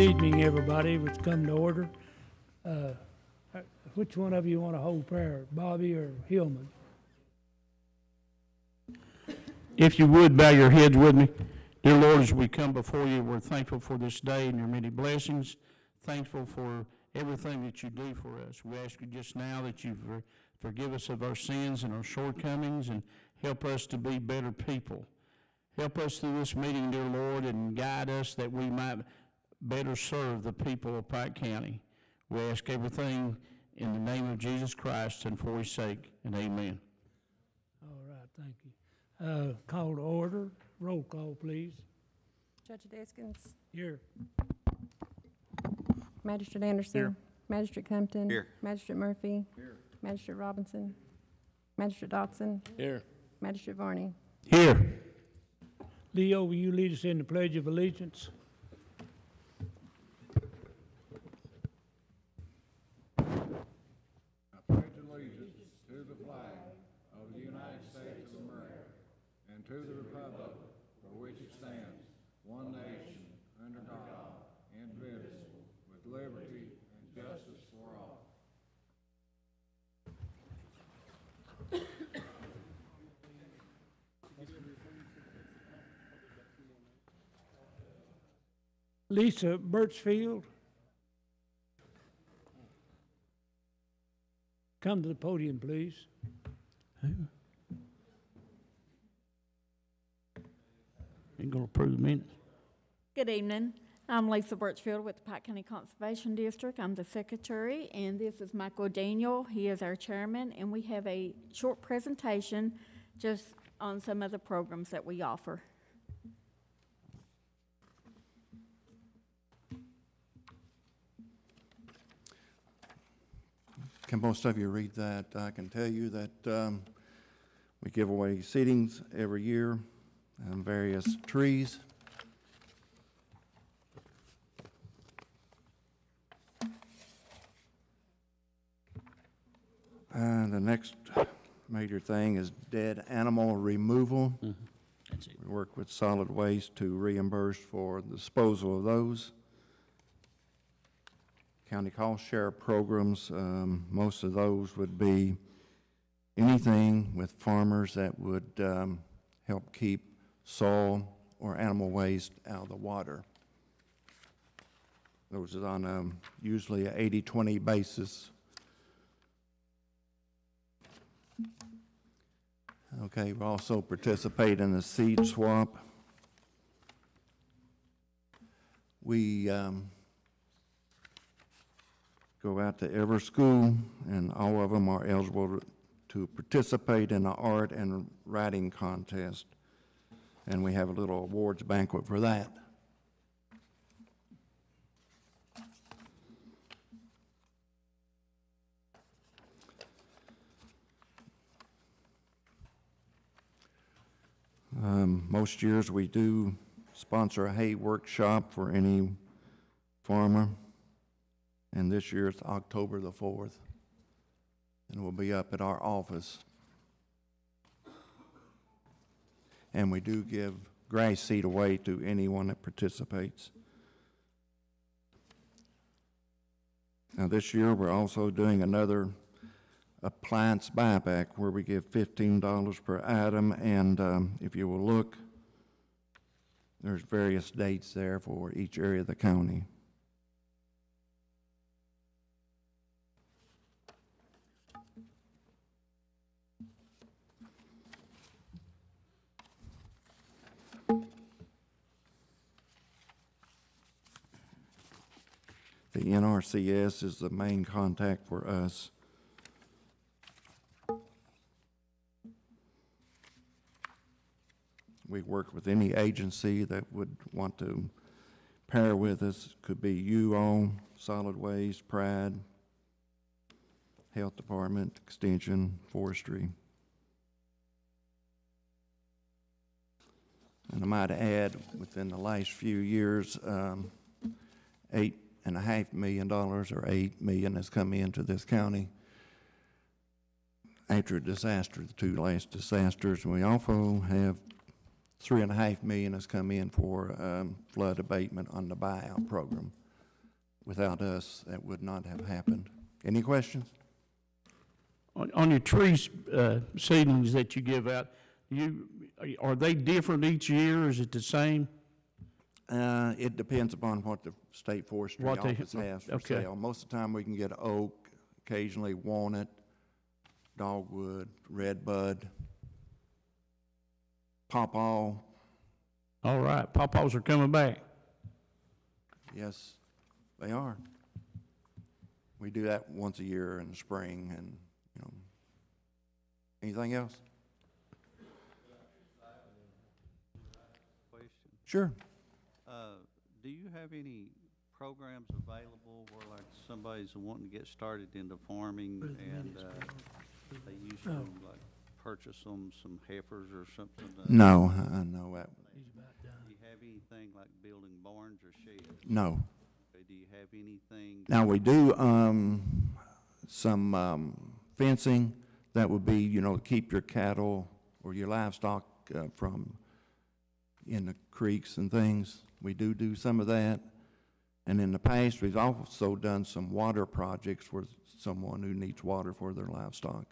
evening, everybody. Let's come to order. Which one of you want to hold prayer, Bobby or Hillman? If you would, bow your heads with me. Dear Lord, as we come before you, we're thankful for this day and your many blessings, thankful for everything that you do for us. We ask you just now that you forgive us of our sins and our shortcomings and help us to be better people. Help us through this meeting, dear Lord, and guide us that we might better serve the people of Pike County. We ask everything in the name of Jesus Christ and for his sake, and amen. All right, thank you. Call to order. Roll call, please. Judge Deskins. Here. Magistrate Anderson. Here. Magistrate Compton. Here. Magistrate Murphy. Here. Magistrate Robinson. Magistrate Dotson. Here. Magistrate Varney. Here. Leo, will you lead us in the Pledge of Allegiance? I pledge allegiance to the flag of the United States of America and to the republic for which it stands, one nation, under God, indivisible, with liberty and justice for all. Lisa Birchfield. Come to the podium, please. You going to approve the minutes? Good evening. I'm Lisa Birchfield with the Pike County Conservation District. I'm the secretary, and this is Michael Daniel. He is our chairman, and we have a short presentation just on some of the programs that we offer. Can most of you read that? I can tell you that we give away seedings every year and various trees. The next major thing is dead animal removal. That's it. We work with solid waste to reimburse for the disposal of those. County cost share programs, most of those would be anything with farmers that would help keep soil or animal waste out of the water. Those are on usually an 80-20 basis. Okay, we also participate in the seed swap. We go out to every school, and all of them are eligible to participate in an art and writing contest. And we have a little awards banquet for that. Most years we do sponsor a hay workshop for any farmer. And this year it's October the 4th. And we'll be up at our office. And we do give grass seed away to anyone that participates. Now this year we're also doing another appliance buyback where we give $15 per item, and if you will look, there's various dates there for each area of the county. The Nrcs is the main contact for us. We work with any agency that would want to pair with us. Could be you all, Solid Waste, Pride, Health Department, Extension, Forestry. And I might add, within the last few years, $8.5 million or $8 million has come into this county after a disaster, the two last disasters. And we also have $3.5 million has come in for flood abatement on the buyout program. without us, that would not have happened. Any questions? On your trees, seedlings that you give out, are they different each year, or is it the same? It depends upon what the state forestry What they- office has for okay. sale. Most of the time, we can get oak, occasionally walnut, dogwood, redbud, pawpaw. All right, pawpaws are coming back. Yes, they are. We do that once a year in the spring, and, you know. Anything else? Question. Sure. Do you have any programs available where like somebody's wanting to get started into farming and, they used to like purchase some heifers or something? No, no, He's about done. Do you have anything like building barns or sheds? no. Okay, do you have anything? Now, we do, some, fencing that would be, you know, to keep your cattle or your livestock, from in the creeks and things. We do some of that. And in the past, we've also done some water projects for someone who needs water for their livestock.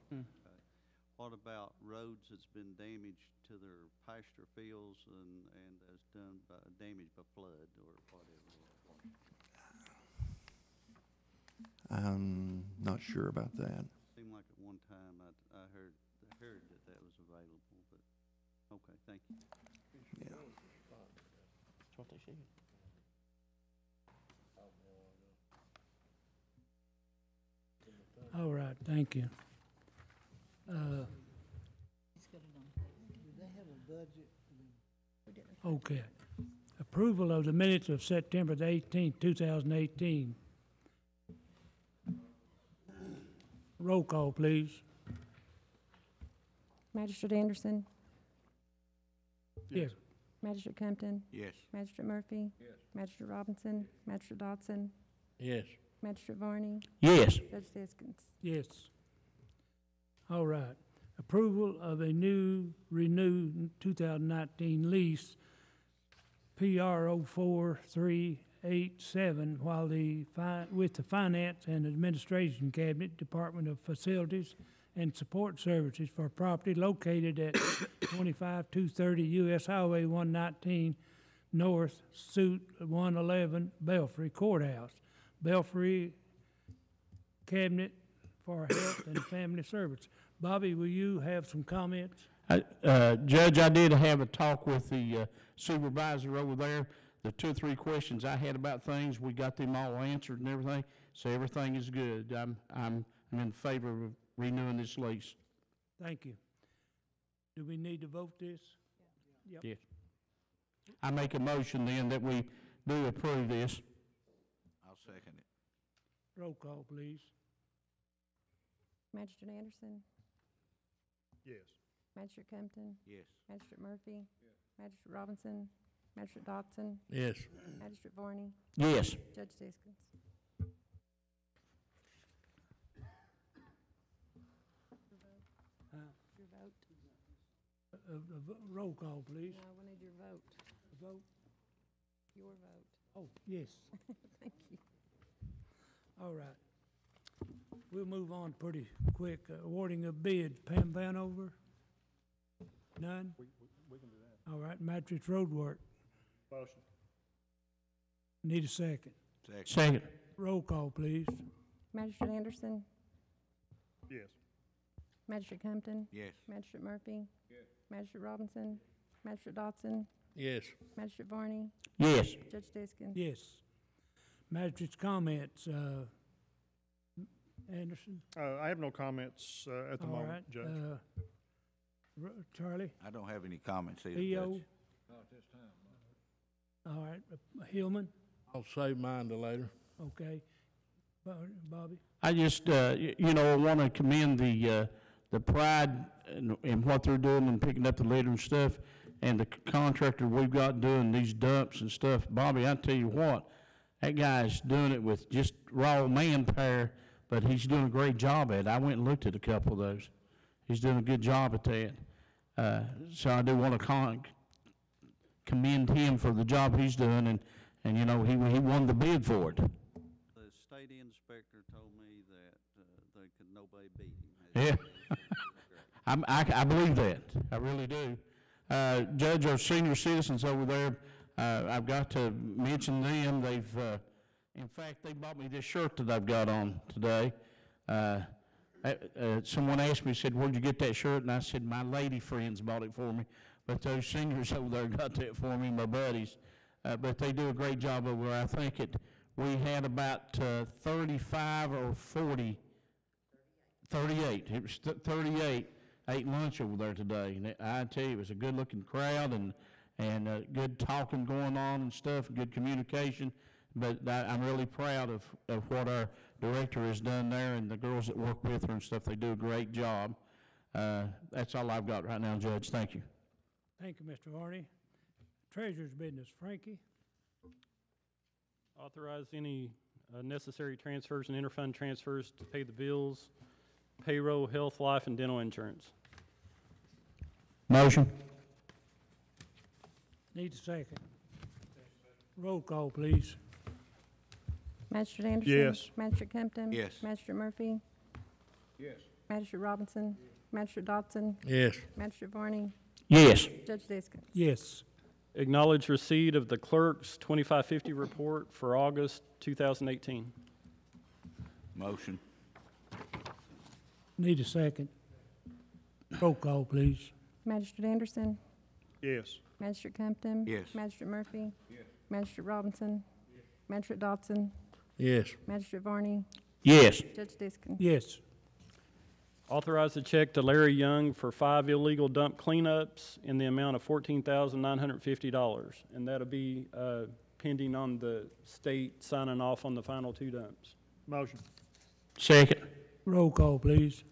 What about roads that's been damaged to their pasture fields and that's done by, damaged by flood or whatever? I'm not sure about that. Seemed like at one time I heard that was available, but, okay, thank you. Yeah. That's what they said. All right, thank you. Okay. Approval of the minutes of September the 18th, 2018. Roll call, please. Magistrate Anderson, Yes. Magistrate Compton, Yes. Magistrate Murphy. Yes. Magistrate Robinson, Magistrate Dodson, Yes. Magistrate Varney, Yes. Judge Diskins. Yes. All right. Approval of a new renewed 2019 lease, PR 04387, while with the Finance and Administration Cabinet, Department of Facilities and Support Services for property located at 25230 U.S. Highway 119 North, Suite 111, Belfry Courthouse. Belfry Cabinet for Health and Family Service. Bobby, will you have some comments? Judge, I did have a talk with the supervisor over there. The 2 or 3 questions I had about things, we got them all answered and everything, so everything is good. I'm in favor of renewing this lease. Thank you. Do we need to vote this? Yep. Yes. I make a motion then that we do approve this. I'll second it. Roll call, please. Magistrate Anderson, Yes. Magistrate Compton, Yes. Magistrate Murphy. Magistrate Robinson, Magistrate Dodson, Yes. Magistrate Varney, Yes. Judge Diskins. Your vote? Roll call, please. No, we need your vote. Vote. Your vote. Oh, yes. Thank you. All right. We'll move on pretty quick. Awarding of bids. Pam Vanover? None? We can do that. All right. Matrix Roadwork. Motion. Need a second. Second. Roll call, please. Magistrate Anderson, Yes. Magistrate Compton, Yes. Magistrate Murphy. Magistrate Robinson, Magistrate Dodson, Yes. Magistrate Varney, Yes. Judge Diskins. Yes. Magistrate's comments. Anderson? I have no comments at the All moment, right. Judge. Charlie? I don't have any comments either, EO? Judge. Not this time. All right. Hillman? I'll save mine to later. Okay. Bobby? I just, I want to commend the pride in what they're doing and picking up the litter and stuff, and the contractor we've got doing these dumps and stuff. Bobby, I tell you what, that guy's doing it with just raw manpower, but he's doing a great job at it. I went and looked at a couple of those. He's doing a good job at that. So I do want to commend him for the job he's doing, and he won the bid for it. Yeah. I believe that. I really do. Judge, our senior citizens over there, I've got to mention them. In fact, they bought me this shirt that I've got on today. Someone asked me, said, where'd you get that shirt? And I said, my lady friends bought it for me. But those seniors over there got that for me, my buddies. But they do a great job over there. I think we had about 35 or 40, 38. It was 38 ate lunch over there today. And I tell you, it was a good-looking crowd and good talking going on and stuff, good communication. But I'm really proud of what our director has done there and the girls that work with her and stuff. They do a great job. That's all I've got right now, Judge. Thank you. Thank you, Mr. Varney. Treasurer's business, Frankie. Authorize any necessary transfers and interfund transfers to pay the bills, payroll, health, life, and dental insurance. Motion. Need a second. Roll call, please. Magistrate Anderson? Yes. Magistrate Kempton? Yes. Magistrate Murphy? Yes. Magistrate Robinson? Magistrate Dodson? Yes. Magistrate Varney? Yes. Judge Diskins? Yes. Acknowledge receipt of the clerk's 2550 report for August 2018. Motion. Need a second. Roll call, please. Magistrate Anderson? Yes. Magistrate Kempton? Yes. Magistrate Murphy? Yes. Magistrate Robinson? Magistrate Dodson? Yes. Magistrate Varney? Yes. Judge Diskins? Yes. Authorize a check to Larry Young for 5 illegal dump cleanups in the amount of $14,950. And that'll be pending on the state signing off on the final 2 dumps. Motion. Second. Roll call, please.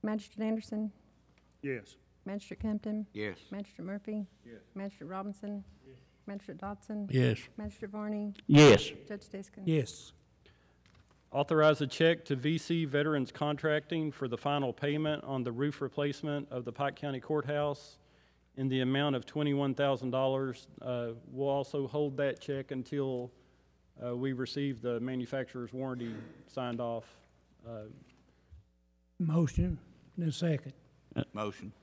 Magistrate Anderson? Yes. Magistrate Kempton? Yes. Magistrate Murphy? Yes. Magistrate Robinson? Magistrate Dodson? Yes. Magistrate Varney? Yes. Judge Diskins? Yes. Authorize a check to VC Veterans Contracting for the final payment on the roof replacement of the Pike County Courthouse in the amount of $21,000. We'll also hold that check until we receive the manufacturer's warranty signed off. Motion and a second. Motion.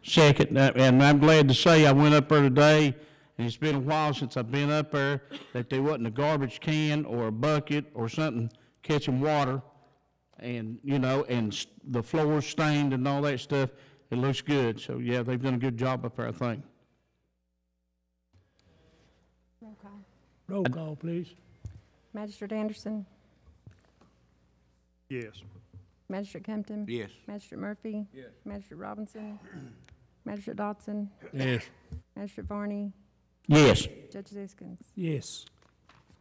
Second. And I'm glad to say I went up there today, and it's been a while since I've been up there, that there wasn't a garbage can or a bucket or something catching water, and, and the floor's stained and all that stuff. It looks good. So, yeah, they've done a good job up there, I think. Roll call. Roll call, please. Magistrate Anderson? Yes. Magistrate Kempton? Yes. Magistrate Murphy? Yes. Magistrate Robinson? Magistrate Dodson? Yes. Magistrate Varney? Yes. Judge Diskins? Yes.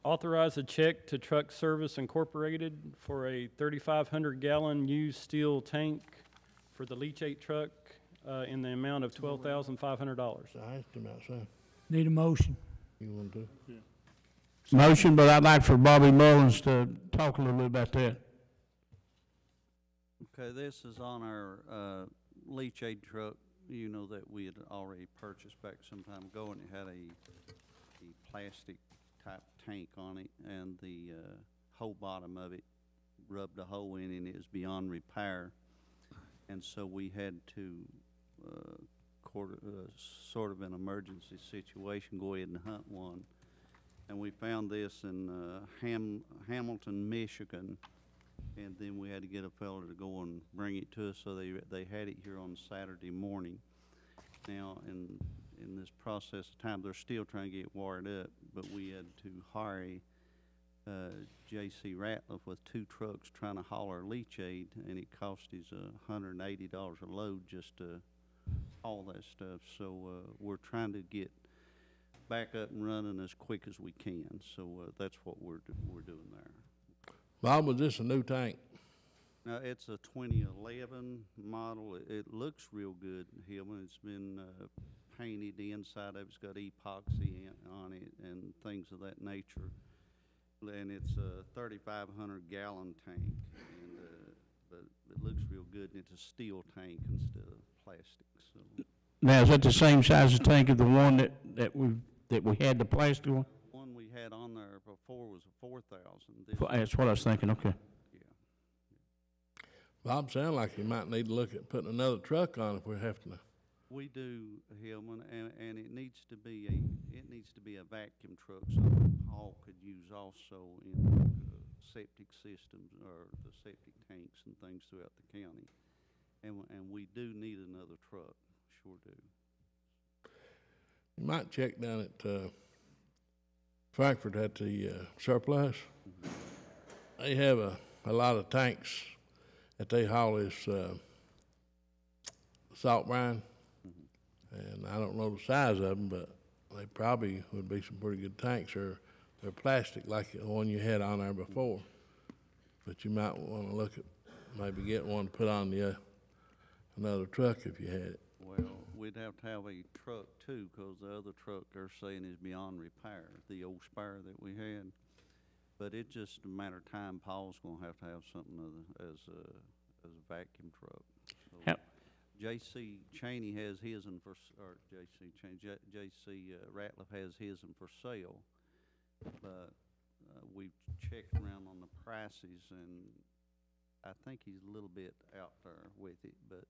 Authorize a check to Truck Service Incorporated for a 3,500-gallon used steel tank for the leachate truck in the amount of $12,500. I asked him outside. Need a motion. You want to? Motion, but I'd like for Bobby Mullins to talk a little bit about that. Okay, this is on our leachate truck, that we had already purchased back some time ago, and it had a plastic type tank on it, and the whole bottom of it rubbed a hole in it, and it was beyond repair. And so we had to, sort of an emergency situation, go ahead and hunt one. And we found this in Hamilton, Michigan. And then we had to get a fella to go and bring it to us, so they had it here on Saturday morning. Now, in this process of time, they're still trying to get wired up, but we had to hire J.C. Ratliff with 2 trucks trying to haul our leachate, and it cost us $180 a load just to haul that stuff. So we're trying to get back up and running as quick as we can. So that's what we're doing there. Bob, was this a new tank? Now, it's a 2011 model. It looks real good, Hillman. It's been painted. The inside of it's got epoxy on it and things of that nature. And it's a 3,500-gallon tank, and but it looks real good. And it's a steel tank instead of plastic. So Now, is that the same size of tank as the one that we had, the plastic one? one we had on there before was a 4,000. That's what I was thinking. Okay. Yeah. Bob, sound like you might need to look at putting another truck on if we have to. We do, Hillman, and it needs to be a vacuum truck, something Paul could use also in septic systems or the septic tanks and things throughout the county. And we do need another truck, sure do. You might check down at Frankfurt at the surplus. They have a lot of tanks that they haul this salt brine. And I don't know the size of them, but they probably would be some pretty good tanks. They're plastic like the one you had on there before. But you might want to look at maybe getting one to put on the another truck if you had it. Well, we'd have to have a truck too, because the other truck they're saying is beyond repair, the old spare that we had. But it's just a matter of time. Paul's going to have something as a vacuum truck. So Yep. J.C. Cheney has his and for, or J.C. Cheney, J.C. Ratliff has his and for sale. But we've checked around on the prices, and I think he's a little bit out there with it. But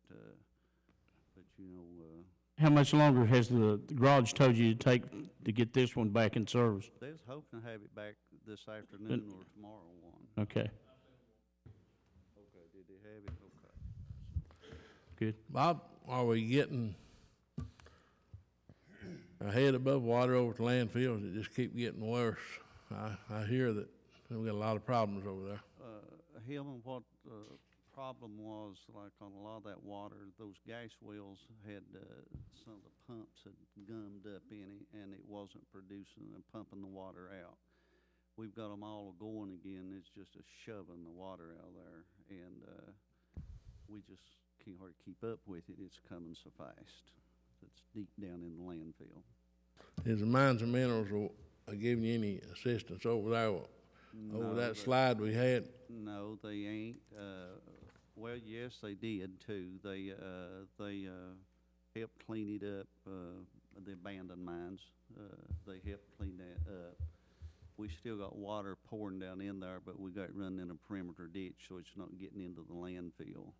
you know. How much longer has the garage told you to take to get this one back in service? They was hoping to have it back this afternoon or tomorrow one. Okay, Okay, did they have it? Okay. good. Bob, are we getting our head above water over at the landfills? It just keep getting worse. I hear that we got a lot of problems over there. Hillman, what problem was, like on a lot of that water, those gas wells had some of the pumps had gummed up in it, and it wasn't producing and pumping the water out. We've got them all going again. It's just a shoving the water out there, and we just can't hardly keep up with it. It's coming so fast. It's deep down in the landfill. Is the mines and minerals giving you any assistance over there, over that slide we had? No, they ain't. Well, yes, they did too. They helped clean it up, the abandoned mines. They helped clean that up. We still got water pouring down in there, but we got it running in a perimeter ditch, so it's not getting into the landfill.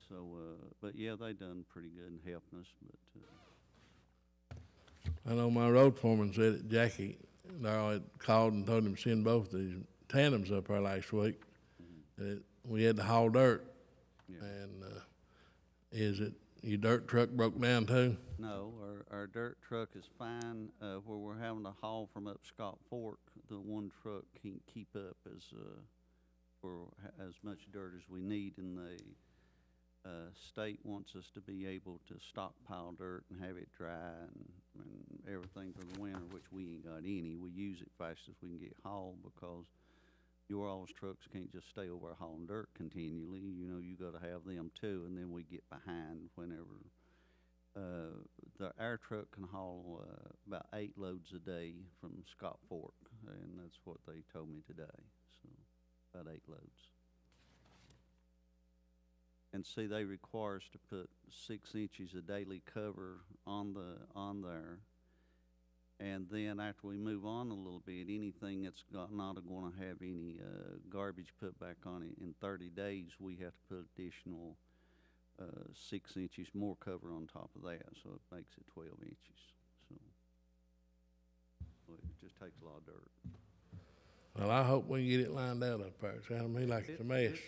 So, but yeah, they done pretty good in helping us. But I know my road foreman said that Jackie Darrell had called and told him to send both these tandems up there last week. We had to haul dirt. yeah. And is it your dirt truck broke down too? No, our dirt truck is fine. Where we're having to haul from up Scott Fork, the one truck can't keep up for as much dirt as we need, and the state wants us to be able to stockpile dirt and have it dry and everything for the winter, which we ain't got any. We use it fast as we can get hauled, because your all's trucks can't just stay over hauling dirt continually. You know, you got to have them too, and then we get behind whenever. Our truck can haul about 8 loads a day from Scott Fork, and that's what they told me today. So about 8 loads. And see, they require us to put 6 inches of daily cover on there. And then after we move on a little bit, anything that's not going to have any garbage put back on it in 30 days, we have to put additional 6 inches more cover on top of that, so it makes it 12 inches. So it just takes a lot of dirt. Well, I hope we can get it lined out up there. It sounds to me like it's a mess.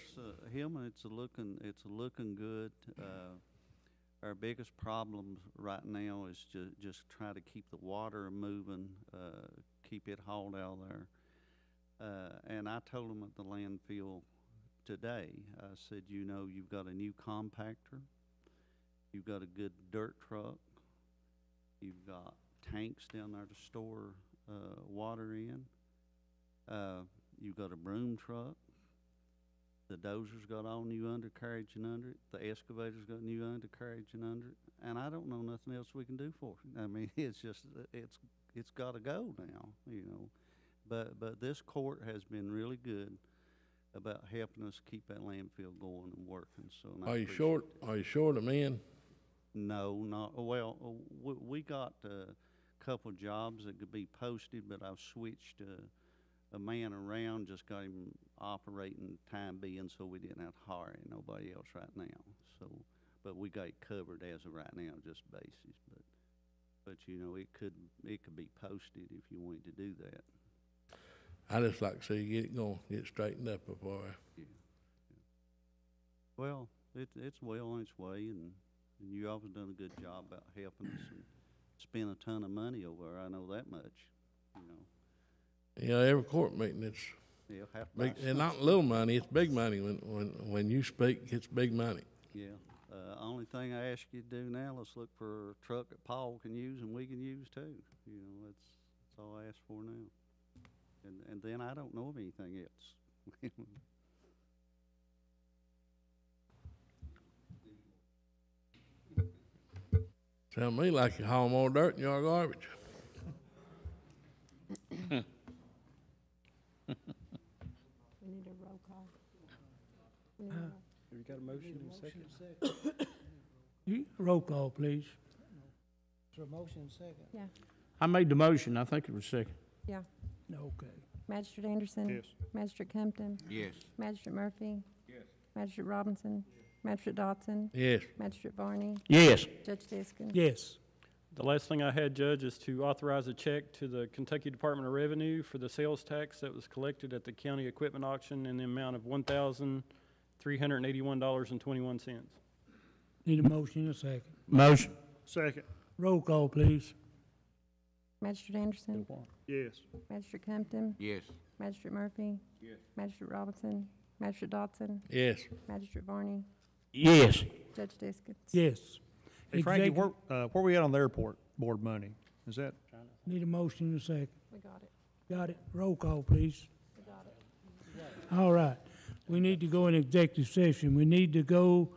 Hillman, it's a looking good. Our biggest problem right now is just try to keep the water moving, keep it hauled out there. And I told them at the landfill today, I said, you know, you've got a new compactor, you've got a good dirt truck, you've got tanks down there to store water in, you've got a broom truck, the dozer's got all new undercarriage and under it, the excavator's got new undercarriage and under it, and I don't know nothing else we can do for it. I mean, it's just, it's got to go now, you know. But this court has been really good about helping us keep that landfill going and working. So Are you short? Are you short of men? No, not well. We got a couple jobs that could be posted, but I've switched a man around, just got him operating time being, so we didn't have to hire nobody else right now. So, but we got it covered as of right now, just basis. But you know, it could be posted if you wanted to do that. I just like to see you get it going, get it straightened up before I. Yeah. Well, it's well on its way, and you always done a good job about helping us and spend a ton of money over there. I know that much, you know. You know, every court meeting, it's Yeah, have to big, buy and not something. little money, it's big money. When you speak, it's big money. Yeah. Only thing I ask you to do now, let's look for a truck that Paul can use and we can use too. You know, that's all I ask for now. And then I don't know of anything else. Sound to me like you haul more dirt than you are garbage. We need a roll call. We need a roll- Have you got a motion and a second? Roll call, please. Yeah, I made the motion, I think it was second. yeah. Okay. Magistrate Anderson? Yes. Magistrate Compton? Yes. Magistrate Murphy? Yes. Magistrate Robinson? Magistrate Dodson? Yes. Magistrate Varney? Yes. Judge Diskin? Yes. The last thing I had, Judge, is to authorize a check to the Kentucky Department of Revenue for the sales tax that was collected at the county equipment auction in the amount of $1,381.21. Need a motion and a second. Motion. Second. Roll call, please. Magistrate Anderson? Yes. Magistrate Compton? Yes. Magistrate Murphy? Yes. Magistrate Robinson? Magistrate Dodson? Yes. Magistrate Varney? Yes. Judge Diskin? Yes. Hey, Frankie, Executive- where we at on the airport board money? Is that? Need a motion and a second. We got it. Got it? Roll call, please. We got it. All right. We need to go in executive session. We need to go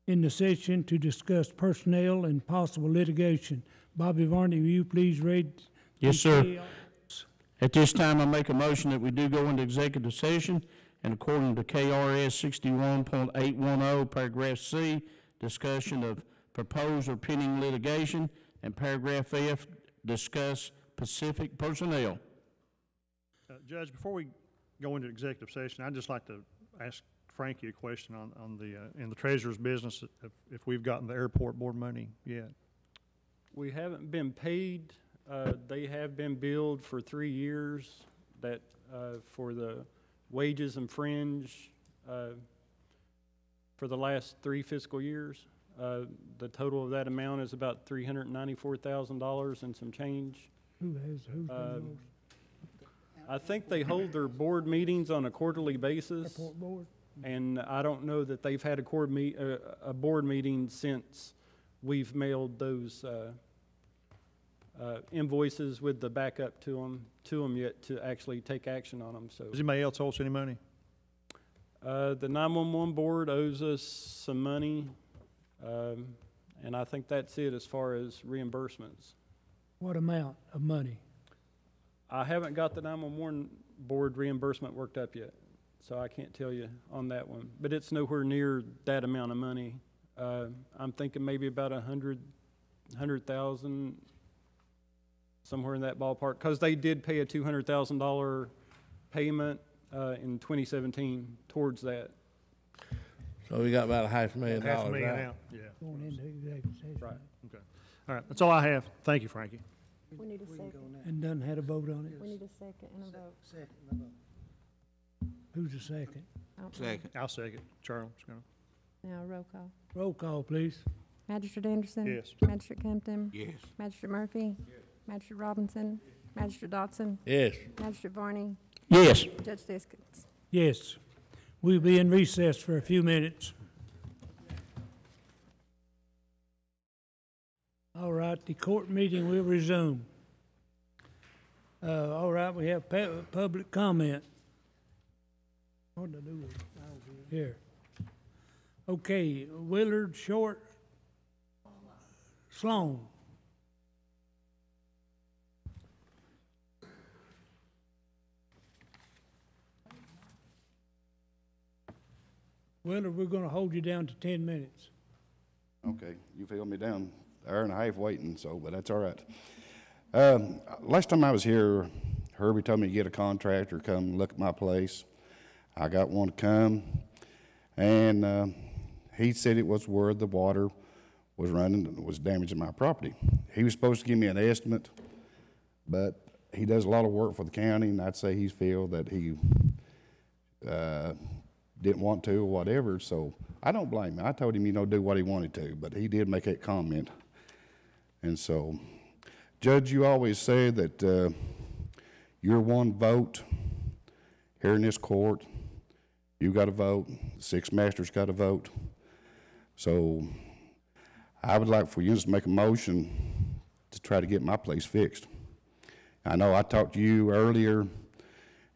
in the session to discuss personnel and possible litigation. Bobby Varney, will you please read? Yes, sir. the- At this time, I make a motion that we do go into executive session, and according to KRS 61.810, paragraph C, discussion of proposed or pending litigation, and paragraph F, discuss Pacific personnel. Judge, before we go into executive session, I'd just like to ask Frankie a question on the, in the treasurer's business, if we've gotten the airport board money yet. We haven't been paid. They have been billed for 3 years that, for the wages and fringe, for the last 3 fiscal years. The total of that amount is about $394,000 and some change. Who's done those? I think they hold their board meetings on a quarterly basis, Airport board? and I don't know that they've had a board meeting since we've mailed those invoices with the backup to them yet to actually take action on them. So Does anybody else owe us any money? the 911 board owes us some money, and I think that's it as far as reimbursements. What amount of money? I haven't got the 911 board reimbursement worked up yet, so I can't tell you on that one. But it's nowhere near that amount of money. I'm thinking maybe about 100,000, somewhere in that ballpark, because they did pay a $200,000 payment in 2017 towards that. So we got about $500,000 $500,000 out. out? Yeah. Going into executive session. Right. Okay. All right, that's all I have. Thank you, Frankie. We need a second. And done had a vote on We it? need a second and a vote. Who's the second? Second. I'll second. Charles. Now, roll call. Roll call, please. Magistrate Anderson? Yes. Magistrate Compton? Yes. Magistrate Murphy? Magistrate Robinson? Magistrate Dodson? Yes. Magistrate Varney? Yes. Judge Diskin? Yes. We'll be in recess for a few minutes. All right, the court meeting will resume. All right, we have public comment. What did I do with it? Here. Okay, Willard, Short, Sloan. Willard, we're gonna hold you down to 10 minutes. Okay, you've held me down an hour and a half waiting, so, but that's all right. Last time I was here, Herbie told me to get a contractor, come look at my place. I got one to come, and he said it was where the water was running, was damaging my property. He was supposed to give me an estimate, but he does a lot of work for the county, and I'd say he feel that he didn't want to or whatever, so I don't blame him. I told him, you know, do what he wanted to, but he did make that comment. And so, Judge, you always say that your one vote here in this court, you got to vote, 6 masters got to vote. So I would like for you to make a motion to try to get my place fixed. I know I talked to you earlier, and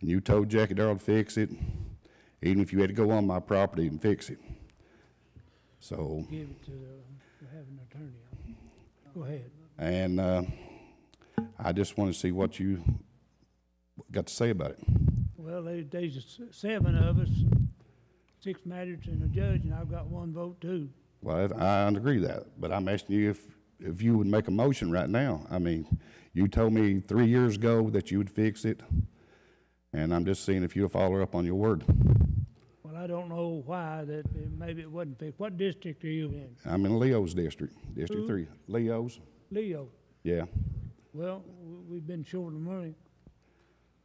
you told Jackie Darrell to fix it, even if you had to go on my property and fix it. So. Give it to have an attorney. Go ahead. And I just want to see what you got to say about it. Well, there's 7 of us, 6 magistrates and a judge, and I've got 1 vote too. Well, I agree with that, but I'm asking you if you would make a motion right now. I mean, you told me 3 years ago that you would fix it, and I'm just seeing if you'll follow up on your word. Well, I don't know why maybe it wasn't fixed. What district are you in? I'm in Leo's district, District 3. Leo's? Leo. Yeah. Well, we've been short of money.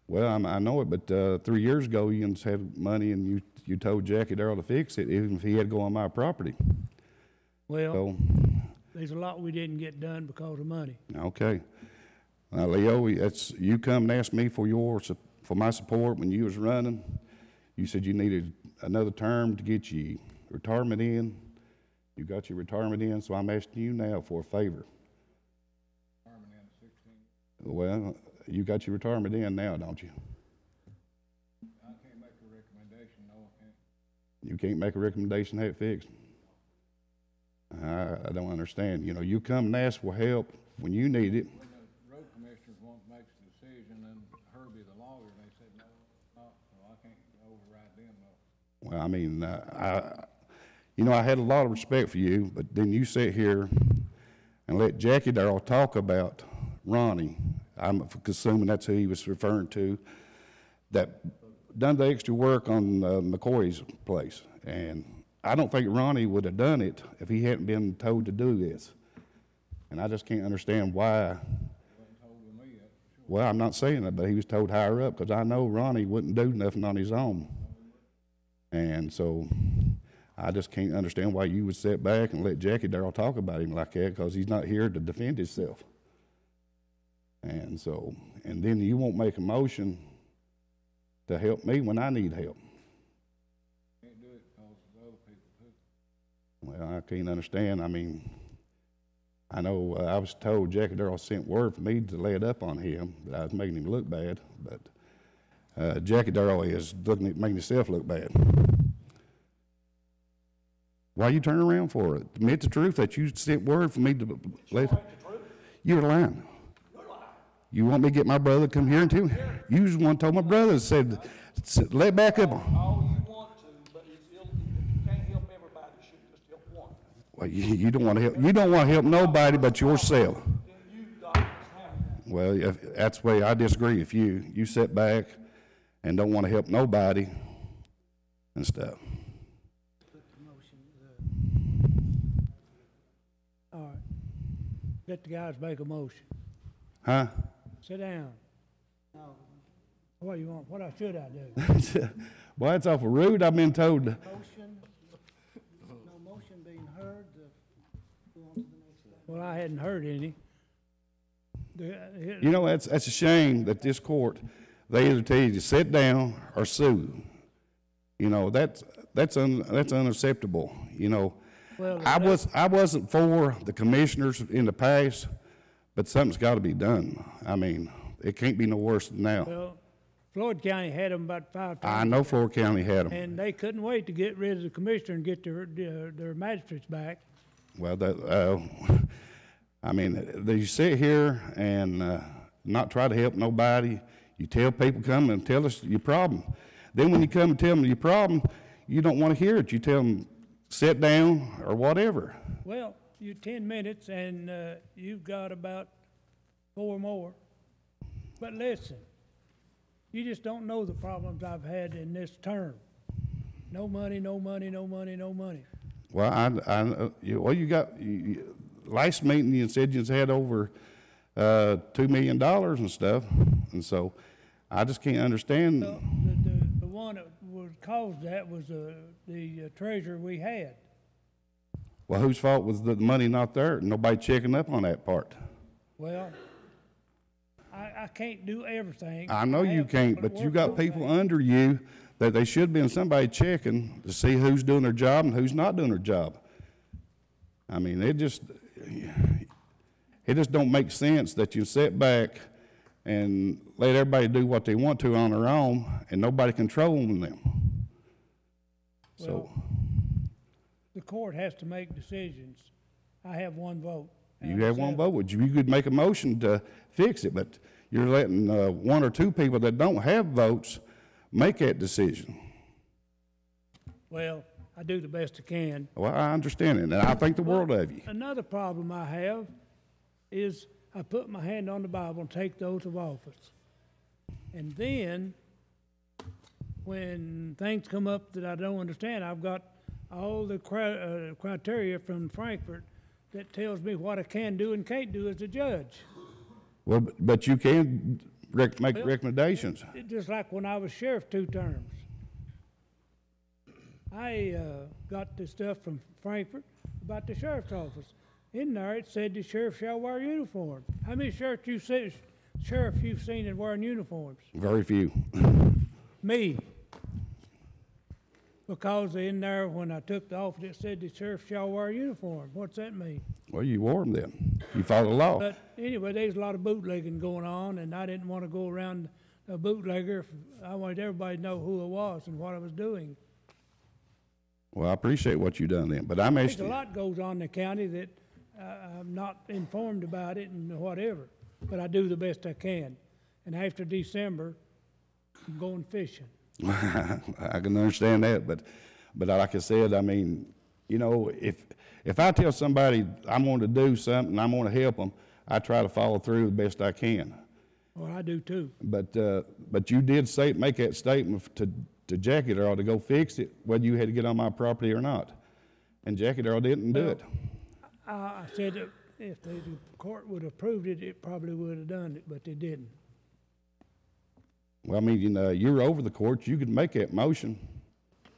Well, I know it, but 3 years ago, you had money, and you told Jackie Darrell to fix it, even if he had to go on my property. Well, so, there's a lot we didn't get done because of money. Okay. Leo, you come and asked me for my support when you was running. You said you needed another term to get you retirement in. You got your retirement in, so I'm asking you now for a favor. Retirement in 16. Well, you got your retirement in now, don't you? I can't make a recommendation, no, I can't. You can't make a recommendation to have it fixed? I don't understand. You know, you come and ask for help when you need it. When the road commissioners won't make the decision, and Herbie the lawyer, they said no, so I can't override them, no. Well, I mean, you know, I had a lot of respect for you, but then you sit here and let Jackie Darrell talk about Ronnie. I'm assuming that's who he was referring to, that done the extra work on McCoy's place. And I don't think Ronnie would have done it if he hadn't been told to do this. And I just can't understand why. Well, I'm not saying that, but he was told higher up, because I know Ronnie wouldn't do nothing on his own. And so I just can't understand why you would sit back and let Jackie Darrell talk about him like that, because he's not here to defend himself. And so, and then you won't make a motion to help me when I need help. Can't do it because of other people too. Well, I can't understand. I mean, I know I was told Jackie Darrell sent word for me to lay it up on him, that I was making him look bad, but Jackie Darrell is looking at making himself look bad. Why you turn around for it? Admit the truth that you sent word for me to lay. You're lying. You want me to get my brother to come here and tell me? You was the one told my brother, said, lay back up. All you want to, but if you can't help everybody, you should just help one. Well, you don't want to help. You don't want to help nobody but yourself. Well, that's the way I disagree. If you sit back and don't want to help nobody and stuff. All right. Let the guys make a motion. Huh? Sit down. No. What you want? What should I do? Well, that's awful rude. I've been told. Motion. No motion being heard. Go on to the next slide. Well, I hadn't heard any. You know, that's a shame that this court, they either tell you to sit down or sue. You know, that's unacceptable. You know, well, I wasn't for the commissioners in the past, but something's got to be done. I mean, it can't be no worse than now. Well, Floyd County had them about 5 times. I know Floyd County had them. And they couldn't wait to get rid of the commissioner and get their magistrates back. Well, I mean, you sit here and not try to help nobody. You tell people, come and tell us your problem. Then when you come and tell them your problem, you don't want to hear it. You tell them, sit down or whatever. Well, you 10 minutes and you've got about 4 more. But listen, You just don't know the problems I've had in this term. No money, no money, no money, no money. Well, last meeting you said you had over $2 million and stuff, and so I just can't understand. Well, the one that would cause that was the treasurer we had. Well, whose fault was the money not there? Nobody checking up on that part. Well, I can't do everything. I know you can't, but you got people under you that they should be somebody checking to see who's doing their job and who's not doing their job. I mean, it just don't make sense that you sit back and let everybody do what they want to on their own and nobody controlling them. So the court has to make decisions. I have one vote. you have one vote. You could make a motion to fix it, but you're letting one or two people that don't have votes make that decision. Well, I do the best I can. Well, I understand it, and I think the world of you. Another problem I have is I put my hand on the Bible and take the oath of office. And then, when things come up that I don't understand, I've got all the criteria from Frankfurt that tells me what I can do and can't do as a judge. Well, but you can make recommendations. Just like when I was sheriff 2 terms. I got this stuff from Frankfurt about the sheriff's office. In there, it said the sheriff shall wear uniform. How many sheriffs you've seen that wearing uniforms? Very few. Me. Because in there, when I took the office, it said the sheriff shall wear a uniform. What's that mean? Well, you wore them then. You follow the law. But anyway, there's a lot of bootlegging going on, and I didn't want to go around a bootlegger. I wanted everybody to know who I was and what I was doing. Well, I appreciate what you done then, but I'm asking. There's a lot goes on in the county that I'm not informed about it and whatever, but I do the best I can. And after December, I'm going fishing. I can understand that, but like I said, I mean, you know, if I tell somebody I'm going to do something, I'm going to help them, I try to follow through the best I can. Well, I do too. But you did make that statement to Jackie Darrell to go fix it, whether you had to get on my property or not, and Jackie Darrell didn't do it. I said that if the court would have approved it, it probably would have done it, but they didn't. Well, I mean, you know, you're over the court. You could make that motion,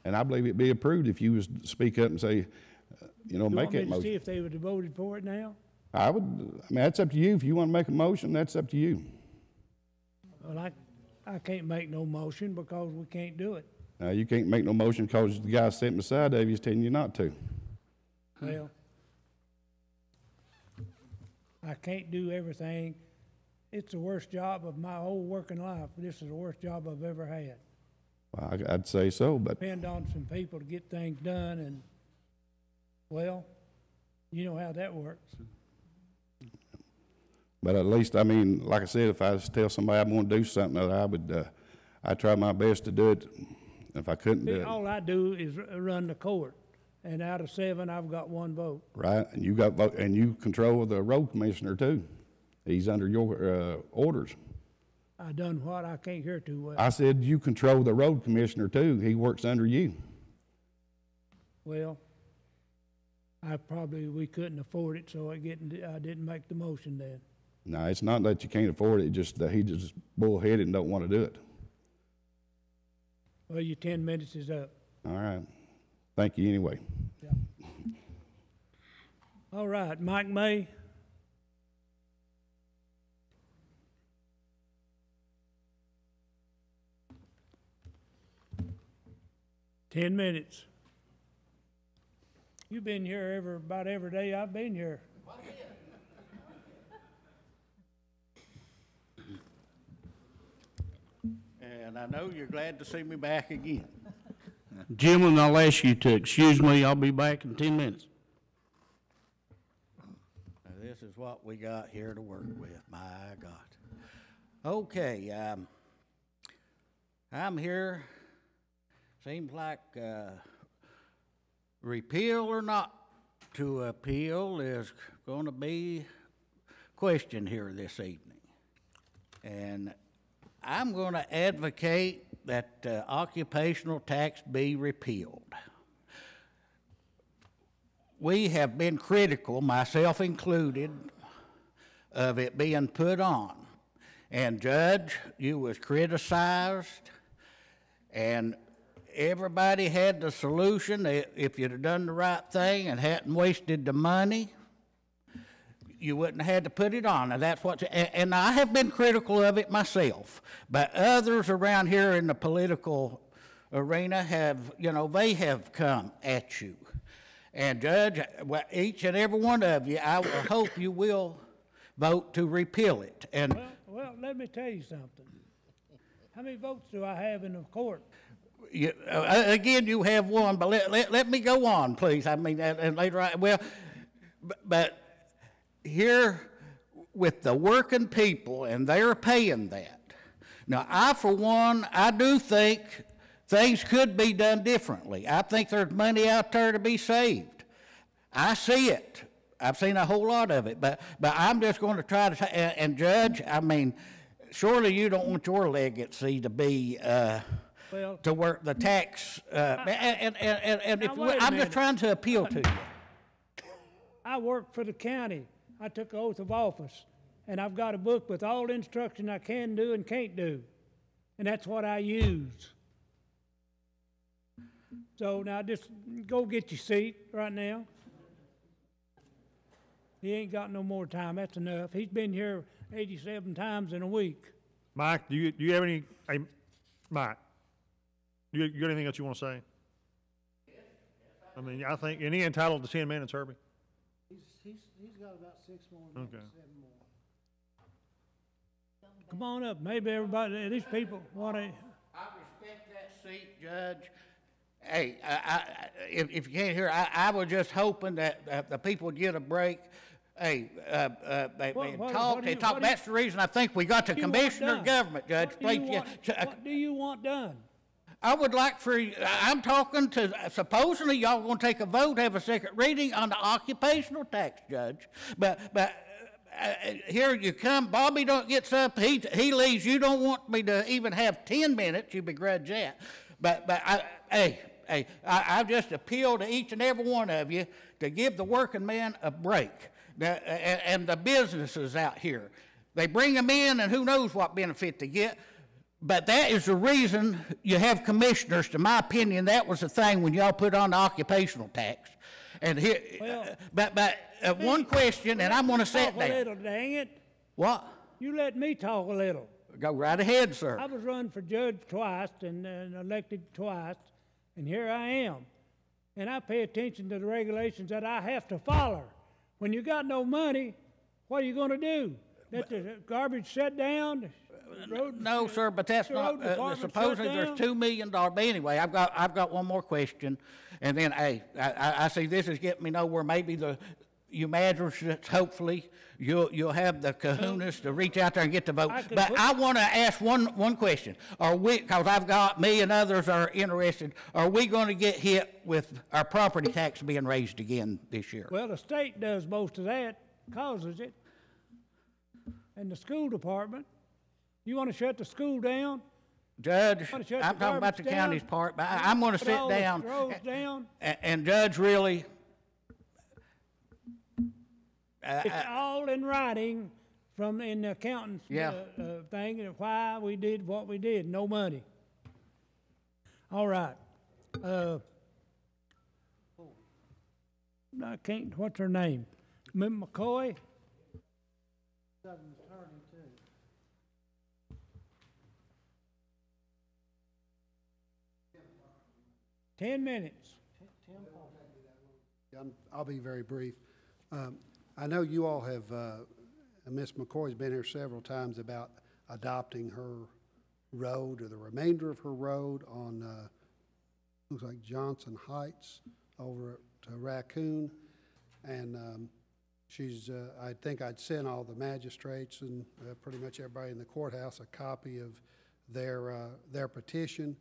and I believe it'd be approved if you was to speak up and say, make that motion. You want me to see if they would have voted for it now? I mean, that's up to you. If you want to make a motion, that's up to you. Well, I can't make no motion because we can't do it. You can't make no motion because the guy sitting beside of you is telling you not to. Well, I can't do everything. It's the worst job of my whole working life. This is the worst job I've ever had. Well, I'd say so, but Depend on some people to get things done, and, well, you know how that works. But at least, I mean, like I said, if I was to tell somebody I'm going to do something, I'd try my best to do it. If I couldn't do it. All I do is run the court, and out of 7, I've got 1 vote. Right, and you got vote, and you control the road commissioner too. He's under your orders. I done what? I can't hear too well. I said you control the road commissioner too. He works under you. Well, we couldn't afford it, so I didn't make the motion then. No, it's not that you can't afford it. It's just that he just bullheaded and don't want to do it. Well, your 10 minutes is up. All right. Thank you anyway. Yeah. All right, Mike May. $10 minutes. You've been here about every day I've been here. And I know you're glad to see me back again. Gentlemen, I'll ask you to excuse me. I'll be back in 10 minutes. Now, this is what we got here to work with, my God. Okay, I'm here. Seems like repeal or not to appeal is going to be questioned here this evening. And I'm going to advocate that occupational tax be repealed. We have been critical, myself included, of it being put on. And Judge, you was criticized, and everybody had the solution. If you'd have done the right thing and hadn't wasted the money, you wouldn't have had to put it on. And that's what, and I have been critical of it myself, but others around here in the political arena have, you know, they have come at you. And Judge, well, each and every one of you, I will hope you will vote to repeal it. And well, let me tell you something. How many votes do I have in the court? you, again, you have one, but let me go on, please. I mean, and later on, well, but here with the working people, and they're paying that. Now, I, for one, I do think things could be done differently. I think there's money out there to be saved. I see it. I've seen a whole lot of it, but I'm just going to try to, and Judge, I mean, surely you don't want your legacy to be Well, to work the tax, and if I'm just trying to appeal to you. I work for the county. I took an oath of office, and I've got a book with all the instruction I can do and can't do, and that's what I use. So now just go get your seat right now. He ain't got no more time. That's enough. He's been here 87 times in a week. Mike, do you have any, hey, Mike, you got anything else you want to say? I mean, I think, and he entitled to 10 minutes, Herbie? He's got about 6 more minutes, Okay. 7 more. Come on up. Maybe everybody, these people want to. I respect that seat, Judge. Hey, if you can't hear, I was just hoping that the people would get a break. Hey, they talk. That's the reason I think we got the commissioner of government, Judge. What do you want done? I would like for, I'm talking to, supposedly y'all going to take a vote, have a second reading on the occupational tax, Judge. But here you come, Bobby gets up, he leaves. You don't want me to even have 10 minutes, you begrudge that. But I just appeal to each and every one of you to give the working man a break. And the businesses out here, they bring them in, and who knows what benefit they get. But that is the reason you have commissioners. To my opinion, that was the thing when y'all put on the occupational tax. And here, well, one question, and I'm going to sit down. A little, dang it. What? You let me talk a little. Go right ahead, sir. I was run for judge twice and elected twice, and here I am. And I pay attention to the regulations that I have to follow. When you got no money, what are you going to do? Let the garbage shut down? No, sir, but that's not, supposedly there's $2 million, but anyway, I've got one more question, and then, hey, I see this is getting me nowhere. Maybe you magistrates, hopefully, you'll have the kahunas to reach out there and get the vote. But I want to ask one question. Are we, because me and others are interested, are we going to get hit with our property tax being raised again this year? Well, the state does most of that, causes it, and the school department. You want to shut the school down? Judge, I'm talking about the county's part, but I'm going to sit down. And Judge, really, it's all in writing in the accountant's thing, and why we did what we did. No money. All right. I can't. What's her name? McCoy. 10 minutes. I'll be very brief. I know you all have, Ms. McCoy's been here several times about adopting her road or the remainder of her road on, looks like Johnson Heights over to Raccoon. And I think I'd sent all the magistrates and pretty much everybody in the courthouse a copy of their petition.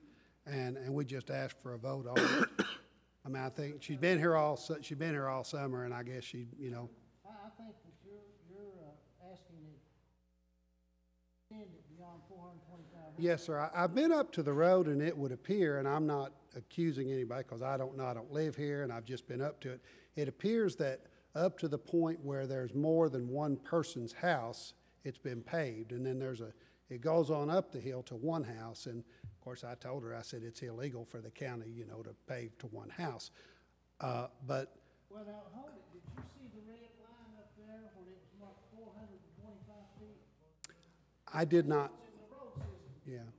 And we just asked for a vote on it. I mean, I think she's been here all summer, and I guess she, you know. I think that you're asking extend it beyond 425? Yes, sir. I've been up to the road, and it would appear, and I'm not accusing anybody because I don't know, I don't live here, and I've just been up to it. It appears that up to the point where there's more than one person's house, it's been paved, and then it goes on up the hill to one house, and of course I told her, I said it's illegal for the county, to pave to one house. But Well, now, hold it, did you see the red line up there when it was marked 425 feet? I did not, It's in the road system.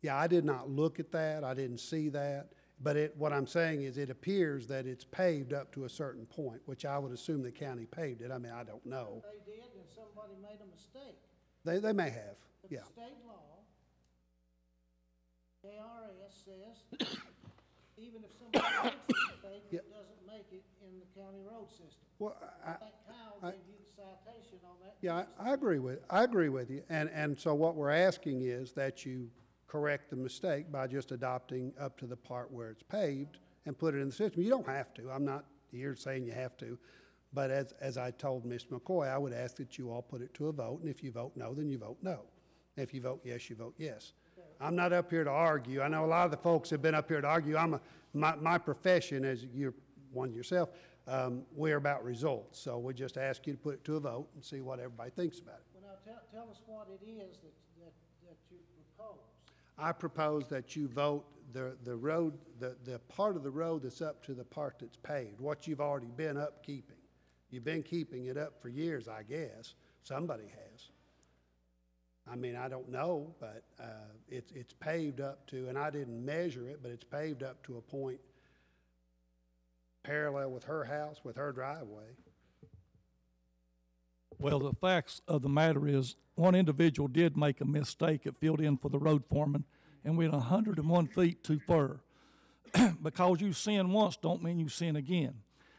yeah, I did not look at that, I didn't see that, but what I'm saying is it appears that it's paved up to a certain point, which I would assume the county paved it, I mean, I don't know. They did, and somebody made a mistake. They may have, But yeah. the state law, Nrcs says, even if somebody makes a mistake, Yeah. it doesn't make it in the county road system. Well, I think Kyle gave you the citation on that. yeah, I agree with you, and so what we're asking is that you correct the mistake by just adopting up to the part where it's paved and put it in the system. You don't have to, I'm not here saying you have to, but as I told Ms. McCoy, I would ask that you all put it to a vote, and if you vote no, then you vote no. If you vote yes, you vote yes. I'm not up here to argue. I know a lot of the folks have been up here to argue. My profession, as you're one yourself, we're about results. So we just ask you to put it to a vote and see what everybody thinks about it. Well, now, tell us what it is that you propose. I propose that you vote the road, the part of the road that's up to the part that's paved, what you've already been upkeeping. You've been keeping it up for years, I guess. Somebody has. I mean, I don't know, but it's paved up to, and I didn't measure it, but it's paved up to a point parallel with her house, with her driveway. Well, the facts of the matter is, one individual did make a mistake. It filled in for the road foreman and went 101 feet too far. Because you sin once don't mean you sin again.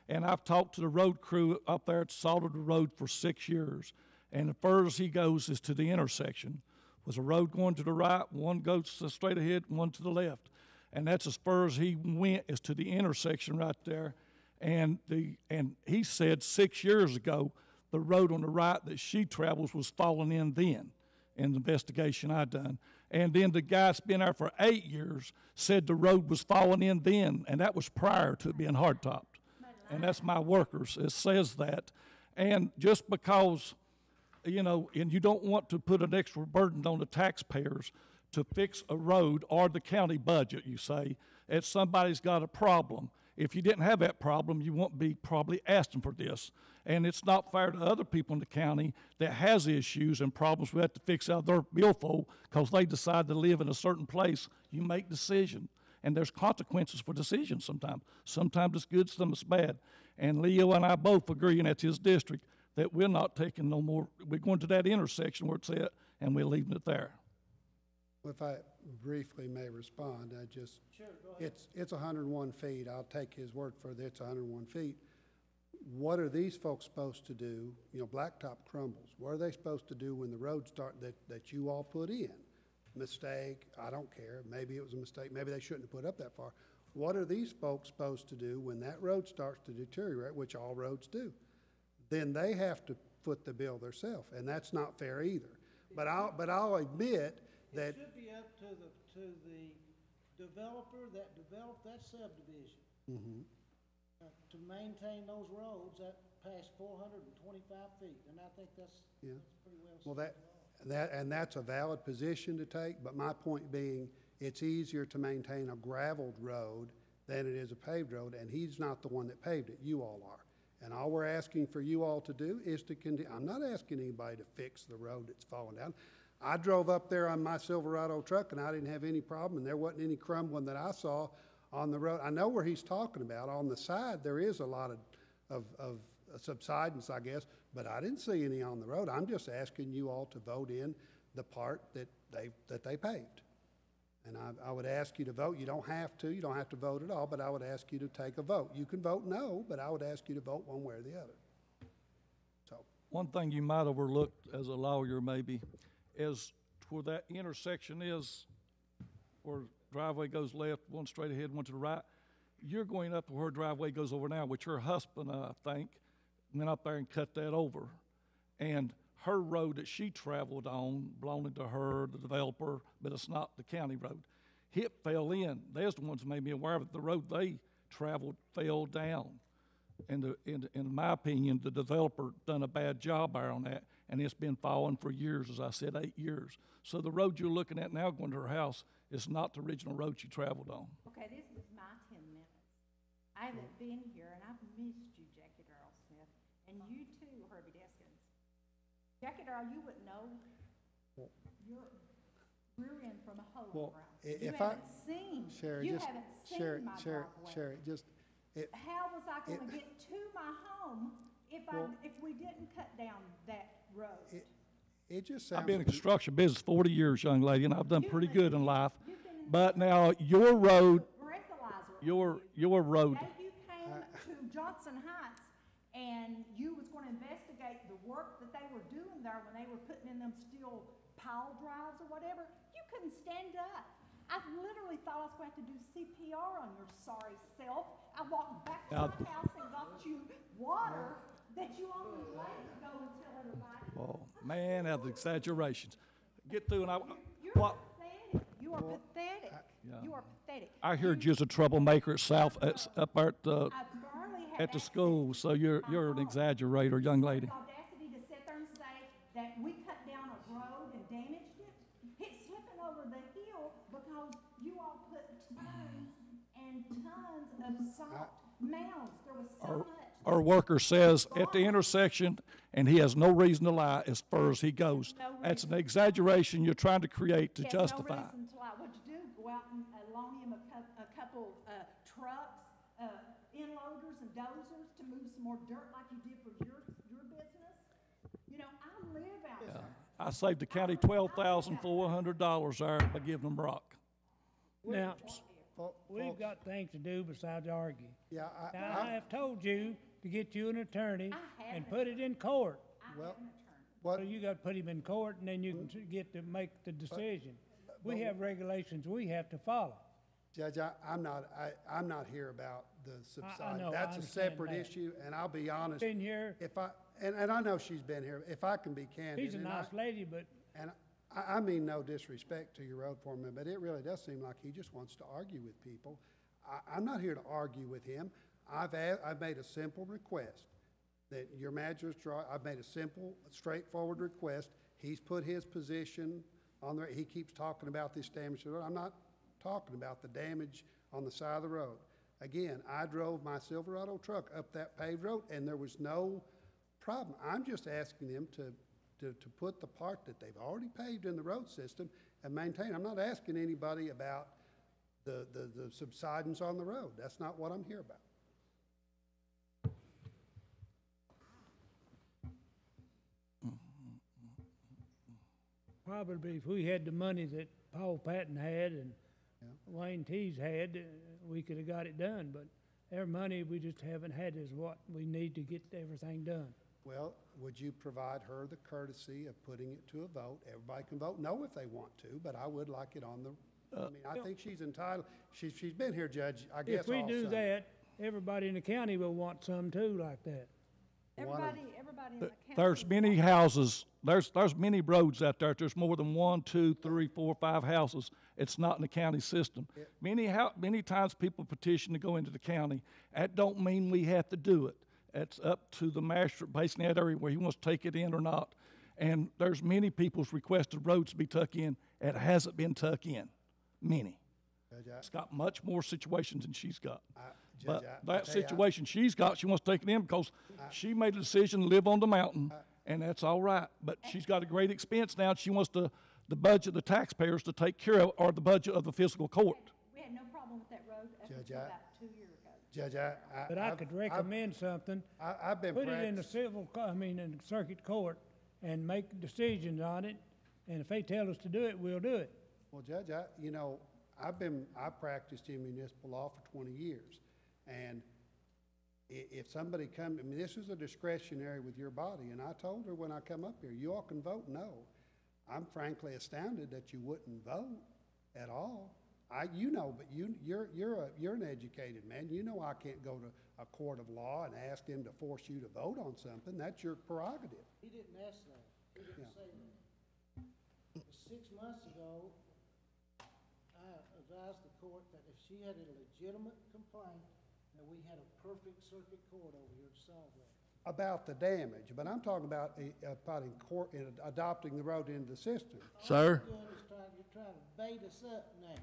And I've talked to the road crew up there at Salted Road for 6 years. And the furthest he goes is to the intersection. Was a road going to the right, one goes straight ahead, one to the left. And that's as far as he went, is to the intersection right there. And he said 6 years ago, the road on the right that she travels was falling in then, in the investigation I done. And then the guy that's been there for 8 years said the road was falling in then, and that was prior to it being hardtopped. And that's my workers, it says that. And just because, and you don't want to put an extra burden on the taxpayers to fix a road or the county budget, you say, if somebody's got a problem. If you didn't have that problem, you won't be probably asking for this. And it's not fair to other people in the county that has issues and problems we have to fix out of their billfold because they decide to live in a certain place. You make decisions, and there's consequences for decisions sometimes. Sometimes it's good, sometimes it's bad. And Leo and I both agree, and that's his district, that we're not taking no more. We're going to that intersection where it's at, and we're leaving it there. If I briefly may respond, Sure, go ahead. it's 101 feet. I'll take his word for it, it's 101 feet. What are these folks supposed to do? Blacktop crumbles. What are they supposed to do when the road that you all put in? Mistake, I don't care. Maybe it was a mistake. Maybe they shouldn't have put up that far. What are these folks supposed to do when that road starts to deteriorate, which all roads do? Then they have to foot the bill themselves, and that's not fair either. But I'll admit that It should be up to the developer that developed that subdivision to maintain those roads that pass 425 feet, and I think that's pretty well said. Well, that's a valid position to take, but my point being, it's easier to maintain a gravelled road than it is a paved road, and he's not the one that paved it, you all are. And all we're asking for you all to do is to continue. I'm not asking anybody to fix the road that's falling down. I drove up there on my Silverado truck, and I didn't have any problem, and there wasn't any crumbling that I saw on the road. I know where he's talking about. On the side, there is a lot of subsidence, I guess, but I didn't see any on the road. I'm just asking you all to vote in the part that they paved. And I would ask you to vote. You don't have to vote at all, but I would ask you to take a vote. You can vote no, but I would ask you to vote one way or the other. So One thing you might overlook as a lawyer maybe is where that intersection is, where driveway goes left, one straight ahead, one to the right. You're going up where her driveway goes over now, which her husband, I think, went up there and cut that over. And her road that she traveled on, belonging to her, the developer, but it's not the county road. HIP fell in. They're the ones who made me aware of it. The road they traveled fell down. And in my opinion, the developer done a bad job there on that, and it's been falling for years, as I said, 8 years. So the road you're looking at now going to her house is not the original road she traveled on. Okay, this is my 10 minutes. I haven't been here, and I've missed you, Jackie Darrell Smith, and you too, Herbie Deskins. Jackie Darrell, you wouldn't know. You're rear end from a hole Well, around. if You I- haven't seen, Sherry, you just, haven't seen Sherry, my Sherry, driveway. Sherry, just, How was I gonna get to my home if Well- if we didn't cut down that road? it just sounds. I've been in to me- construction business 40 years, young lady, and I've done pretty good in life. You've been in But now your road, breathalyzer. your road, Day you came to Johnson Heights and you was gonna investigate the work that they were doing there when they were putting in them steel pile drives or whatever, you couldn't stand up. I literally thought I was going to have to do CPR on your sorry self. I walked back to my house and got you water that you only let go and tell everybody. oh, man, that's exaggerations. Get through and You're what? pathetic. You are pathetic. Yeah. You are pathetic. I heard you're a troublemaker at South, up at the, I barely had at the access school, so you're an exaggerator, young lady. the audacity to sit there and say that we cut down a road and damaged it. It's slipping over the hill because you all put tons and tons of salt mounds. There was so much. Our worker says at the intersection, and he has no reason to lie as far as he goes. That's an exaggeration you're trying to create to There's justify. no reason to lie. What'd you do? Go out and loan him a couple trucks, inloaders and dozers to move some more dirt like you did for your business? You know, I live out there. I saved the county $12,400 there by giving them rock. Now, Fol- we've folks, got things to do besides argue. Yeah, Now, I have told you to get you an attorney I have and an put it in court. well, So what, you gotta put him in court and then you can get to make the decision. We have regulations we have to follow. Judge, I'm not here about the subsidence. know, I That's a understand separate that. issue, and I'll be honest. Been here, If I, and I know she's been here, if I can be candid. she's a and nice lady, but And I mean no disrespect to your road foreman, but it really does seem like he just wants to argue with people. I'm not here to argue with him. I've made a simple request that your magistrate, I've made a simple, straightforward request. He's put his position on there. He keeps talking about this damage to the road. I'm not talking about the damage on the side of the road. Again, I drove my Silverado truck up that paved road and there was no problem. I'm just asking them to put the part that they've already paved in the road system and maintain. I'm not asking anybody about the subsidence on the road. That's not what I'm here about. probably if we had the money that Paul Patton had and Wayne Tees had, we could have got it done, but their money we just haven't had is what we need to get everything done. Well, would you provide her the courtesy of putting it to a vote? Everybody can vote no if they want to, but I would like it on the, I mean, I think she's entitled, she's been here, Judge, I guess If we all do summer. that, everybody in the county will want some too like that. Everybody in the county. There's many houses, there's many roads out there. There's more than 1, 2, 3, 4, 5 houses. It's not in the county system. Many times people petition to go into the county. That don't mean we have to do it. It's up to the master, basically that area where he wants to take it in or not. And there's many people's requested roads to be tucked in. It hasn't been tucked in. Many. Judge, It's got much more situations than she's got. Judge, But I that tell you, situation she's got, she wants to take it in because she made a decision to live on the mountain, and that's all right. But she's got a great expense now, and she wants the budget of the taxpayers to take care of, or the budget of the fiscal court. We had no problem with that road up Judge, until about 2 years ago. Judge, But I could recommend something. I've been Put it in the practicing. in the circuit court and make decisions on it. And if they tell us to do it, we'll do it. Well, Judge, I practiced in municipal law for 20 years. And if somebody come, I mean, this is a discretionary with your body. And I told her when I come up here, you all can vote no. I'm frankly astounded that you wouldn't vote at all. But you're an educated man. You know I can't go to a court of law and ask them to force you to vote on something. That's your prerogative. He didn't ask that. 6 months ago, I advised the court that if she had a legitimate complaint, that we had a perfect circuit court over here to solve that. About the damage, but I'm talking about adopting the road into the system. Sir? All you're doing is you're trying to bait us up now.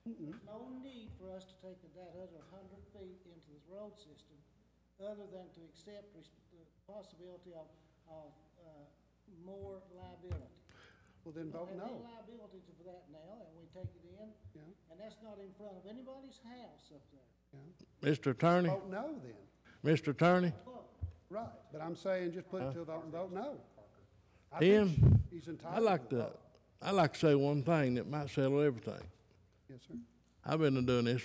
There's no need for us to take that other 100 feet into this road system, other than to accept the possibility of more liability. Well, then vote We don't have no. any liability for that now, and we take it in, and that's not in front of anybody's house up there. Mr. Attorney? Vote no then. Mr. Attorney? Right, but I'm saying just put it to a vote and vote no. I Tim, think he's entitled I'd like to say one thing that might settle everything. Yes, sir. I've been doing this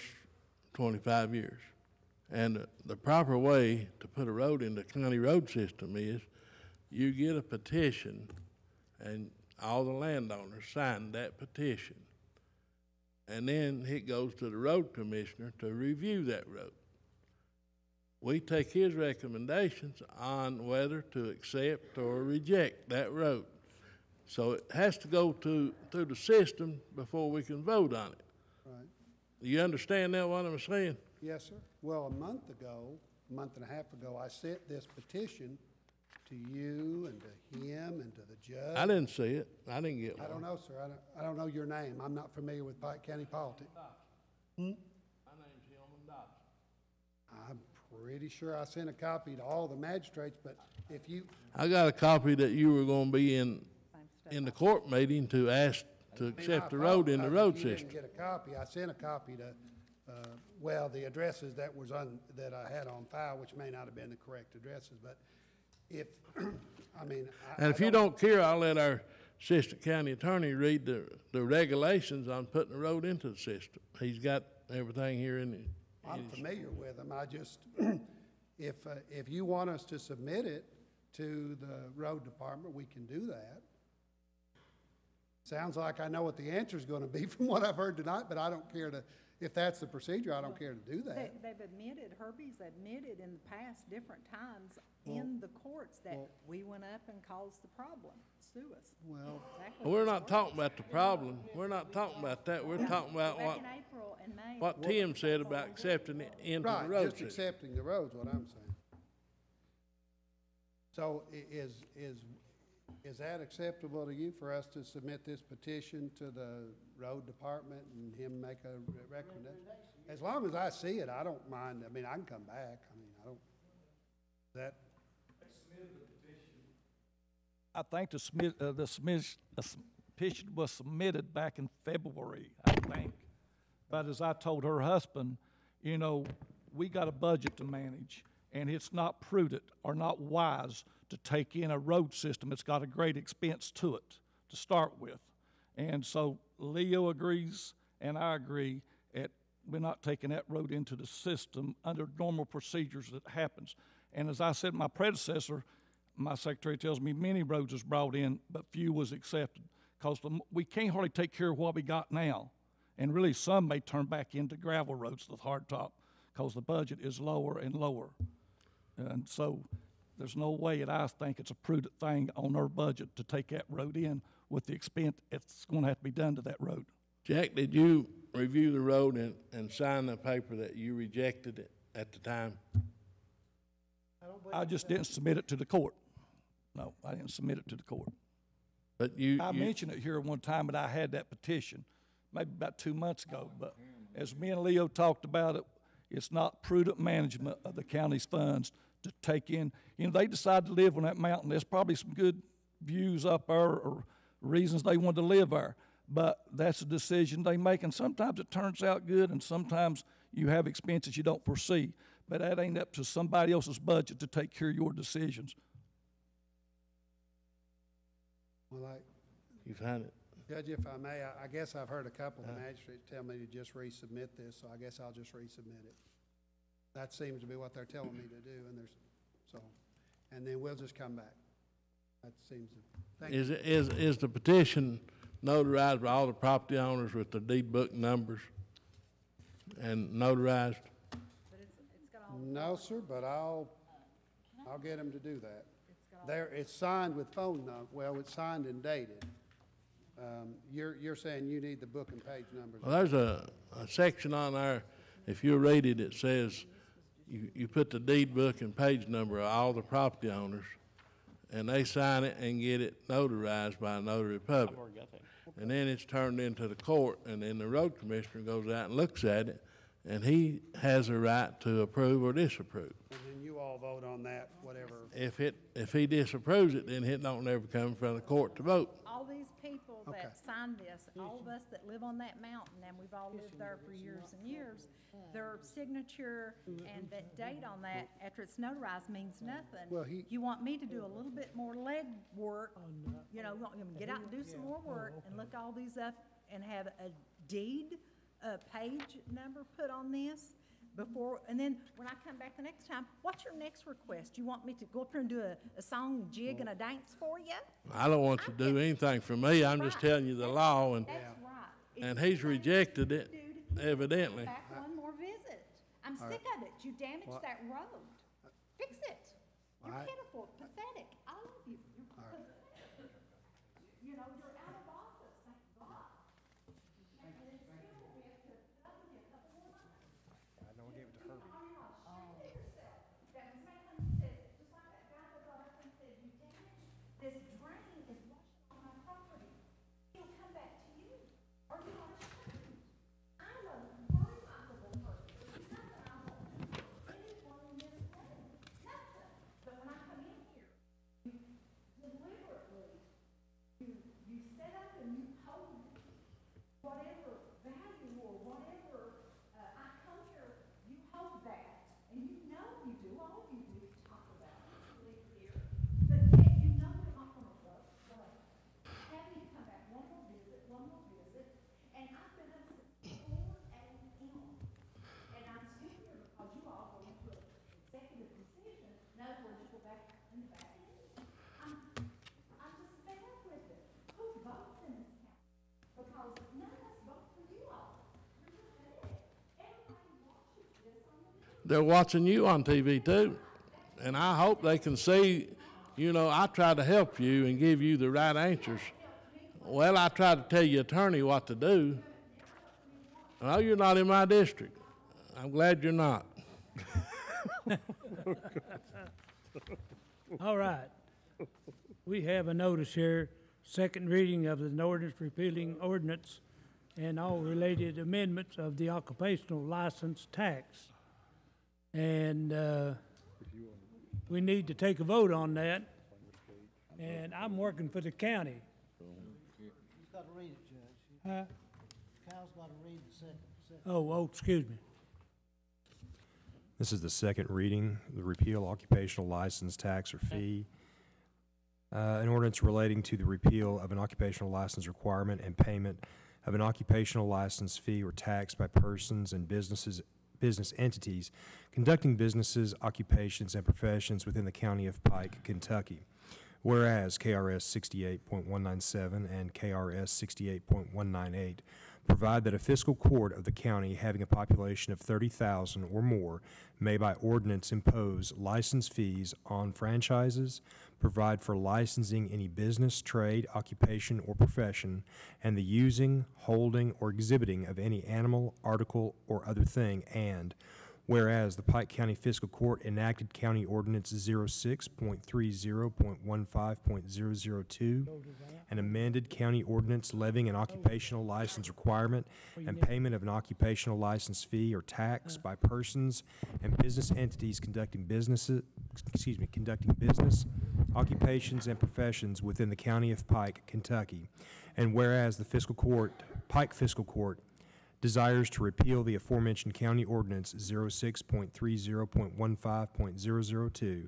25 years, and the proper way to put a road in the county road system is you get a petition, and all the landowners sign that petition, and then it goes to the road commissioner to review that road. We take his recommendations on whether to accept or reject that road. So it has to go through the system before we can vote on it. Right. Do you understand that, what I'm saying? Yes, sir. Well, a month and a half ago, I sent this petition to you and to him and to the judge. I didn't see it. I didn't get one. I don't know, sir. I don't know your name. I'm not familiar with Pike County politics. My name's Hillman Dobson. I'm pretty sure I sent a copy to all the magistrates, but if you... I got a copy that you were gonna be in the court meeting to ask to accept the road in the road You system. didn't get a copy. I sent a copy to, well, the addresses that that I had on file, which may not have been the correct addresses, but if, I mean... And if you don't care, I'll let our assistant county attorney read the regulations on putting the road into the system. He's got everything here in it. I'm familiar with them. I just, if you want us to submit it to the road department, we can do that. Sounds like I know what the answer is going to be from what I've heard tonight, but I don't care to, if that's the procedure, I don't care to do that. They've admitted, Herbie's admitted in the past different times in the courts that we went up and caused the problem. Sue us. Well, Exactly We're what's not talking about the problem. We're not talking about that. We're talking about Back in April and May. what Tim said about accepting it into the right, road just system. accepting the road's what I'm saying. So is that acceptable to you for us to submit this petition to the road department and him make a recommendation? As long as I see it, I don't mind. I mean, I can come back. I mean, I don't, that. I think the petition was submitted back in February, I think. But as I told her husband, you know, we got a budget to manage, and it's not prudent or not wise to take in a road system that's got a great expense to it to start with. And so Leo agrees, and I agree, that we're not taking that road into the system under normal procedures that happens. And as I said, my predecessor, my secretary tells me many roads was brought in, but few was accepted. Because we can't hardly take care of what we got now. And really, some may turn back into gravel roads with hardtop, because the budget is lower and lower. And so there's no way that I think it's a prudent thing on our budget to take that road in with the expense it's going to have to be done to that road. Jack, did you review the road and sign the paper that you rejected it at the time? I just didn't submit it to the court. No, I didn't submit it to the court. But I mentioned it here one time, but I had that petition, maybe about 2 months ago. But as me and Leo talked about it, it's not prudent management of the county's funds to take in. You know, they decided to live on that mountain. There's probably some good views up there or reasons they wanted to live there. But that's a decision they make, and sometimes it turns out good, and sometimes you have expenses you don't foresee. But that ain't up to somebody else's budget to take care of your decisions. Well, you find it? Judge, if I may, I guess I've heard a couple of magistrates tell me to just resubmit this, so I guess I'll just resubmit it. That seems to be what they're telling me to do, and then we'll just come back. That seems to, thank you. Is the petition notarized by all the property owners with their deed book numbers and notarized? No, sir, but I'll get them to do that. It's got There, it's signed with phone number, well, it's signed and dated. You're saying you need the book and page numbers. Well, there's a section on there, if you read it, it says you put the deed book and page number of all the property owners, and they sign it and get it notarized by a notary public. And then it's turned into the court, and then the road commissioner goes out and looks at it, and he has a right to approve or disapprove. And then you all vote on that, whatever. If he disapproves it, then it don't ever come in front of the court to vote. All these people that signed this, all of us that live on that mountain, and we've all lived there for years and years, their signature and that date on that, after it's notarized, means nothing. Well, You want me to do a little bit more leg work, you know, get out and do some more work and look all these up and have a deed, a page number put on this before, and then when I come back the next time, what's your next request? You want me to go up here and do a song, jig, and a dance for you? I don't want you to do anything for me, I'm just telling you the law, and, That's right. and he's rejected it, evidently. Back one more visit. I'm sick of it. You damaged that road. Fix it. You're pitiful, pathetic. I love you. You're pathetic. You know, you're out of office, thank God. And it's still, we have to put up with you a couple more months. I know I gave it to her. Are you not ashamed of yourself? That man says, just like that guy that got up and said, you damaged, this drain is washing on my property. He'll come back to you. Are you not ashamed? I'm a very likable person. There's nothing I won't do for anyone in this room. Nothing. But when I come in here, you deliberately, you set up and you hold whatever value or whatever, I come here, you hold that, and you know you do, all of you do talk about it, you live here, but yet you know you're not gonna vote, have me come back one more visit, and I've been up since 4 a.m. And I'm still here because you all go into an executive decision, in other words, you go back in the back end. I'm just fed up with it. Who votes in this county? Because none of us vote for you all. You're pathetic. Everybody watches this on the news. They're watching you on TV too, and I hope they can see, you know, I try to help you and give you the right answers. Well, I try to tell your attorney what to do. Oh, you're not in my district. I'm glad you're not. All right. We have a notice here, second reading of the ordinance repealing ordinance and all related amendments of the occupational license tax. And we need to take a vote on that. And I'm working for the county. You've got to read it, Judge. Huh? Kyle's got to read the second. Oh, excuse me. This is the second reading, the repeal occupational license tax or fee. An ordinance relating to the repeal of an occupational license requirement and payment of an occupational license fee or tax by persons and business entities conducting businesses, occupations, and professions within the county of Pike, Kentucky. Whereas KRS 68.197 and KRS 68.198 provide that a fiscal court of the county having a population of 30,000 or more may by ordinance impose license fees on franchises, provide for licensing any business, trade, occupation, or profession, and the using, holding, or exhibiting of any animal, article, or other thing, and whereas the Pike County Fiscal Court enacted County Ordinance 06.30.15.002 and amended County Ordinance levying an occupational license requirement and payment of an occupational license fee or tax by persons and business entities conducting business, occupations, and professions within the County of Pike, Kentucky. And whereas the Pike Fiscal Court desires to repeal the aforementioned County Ordinance 06.30.15.002.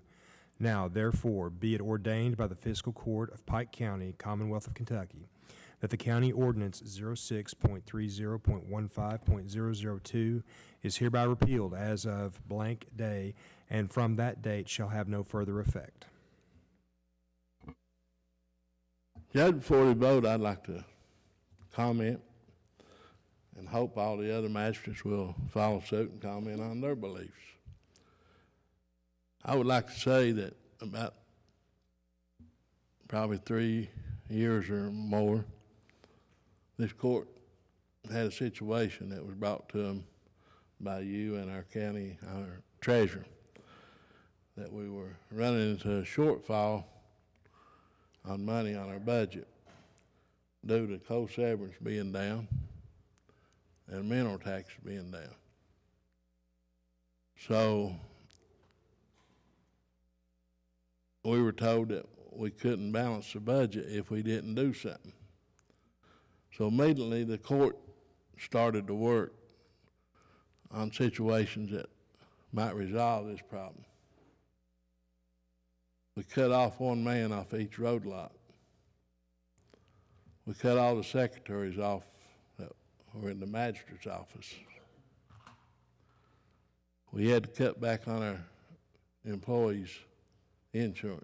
Now, therefore, be it ordained by the Fiscal Court of Pike County, Commonwealth of Kentucky, that the County Ordinance 06.30.15.002 is hereby repealed as of blank day, and from that date shall have no further effect. Judge, before we vote, I'd like to comment and hope all the other magistrates will follow suit and comment on their beliefs. I would like to say that about probably 3 years or more, this court had a situation that was brought to them by you and our county, our treasurer, that we were running into a shortfall on money on our budget due to co-severance being down and mineral tax being down. So we were told that we couldn't balance the budget if we didn't do something. So immediately the court started to work on situations that might resolve this problem. We cut off one man off each road lot. We cut all the secretaries off that were in the magistrate's office. We had to cut back on our employees' insurance.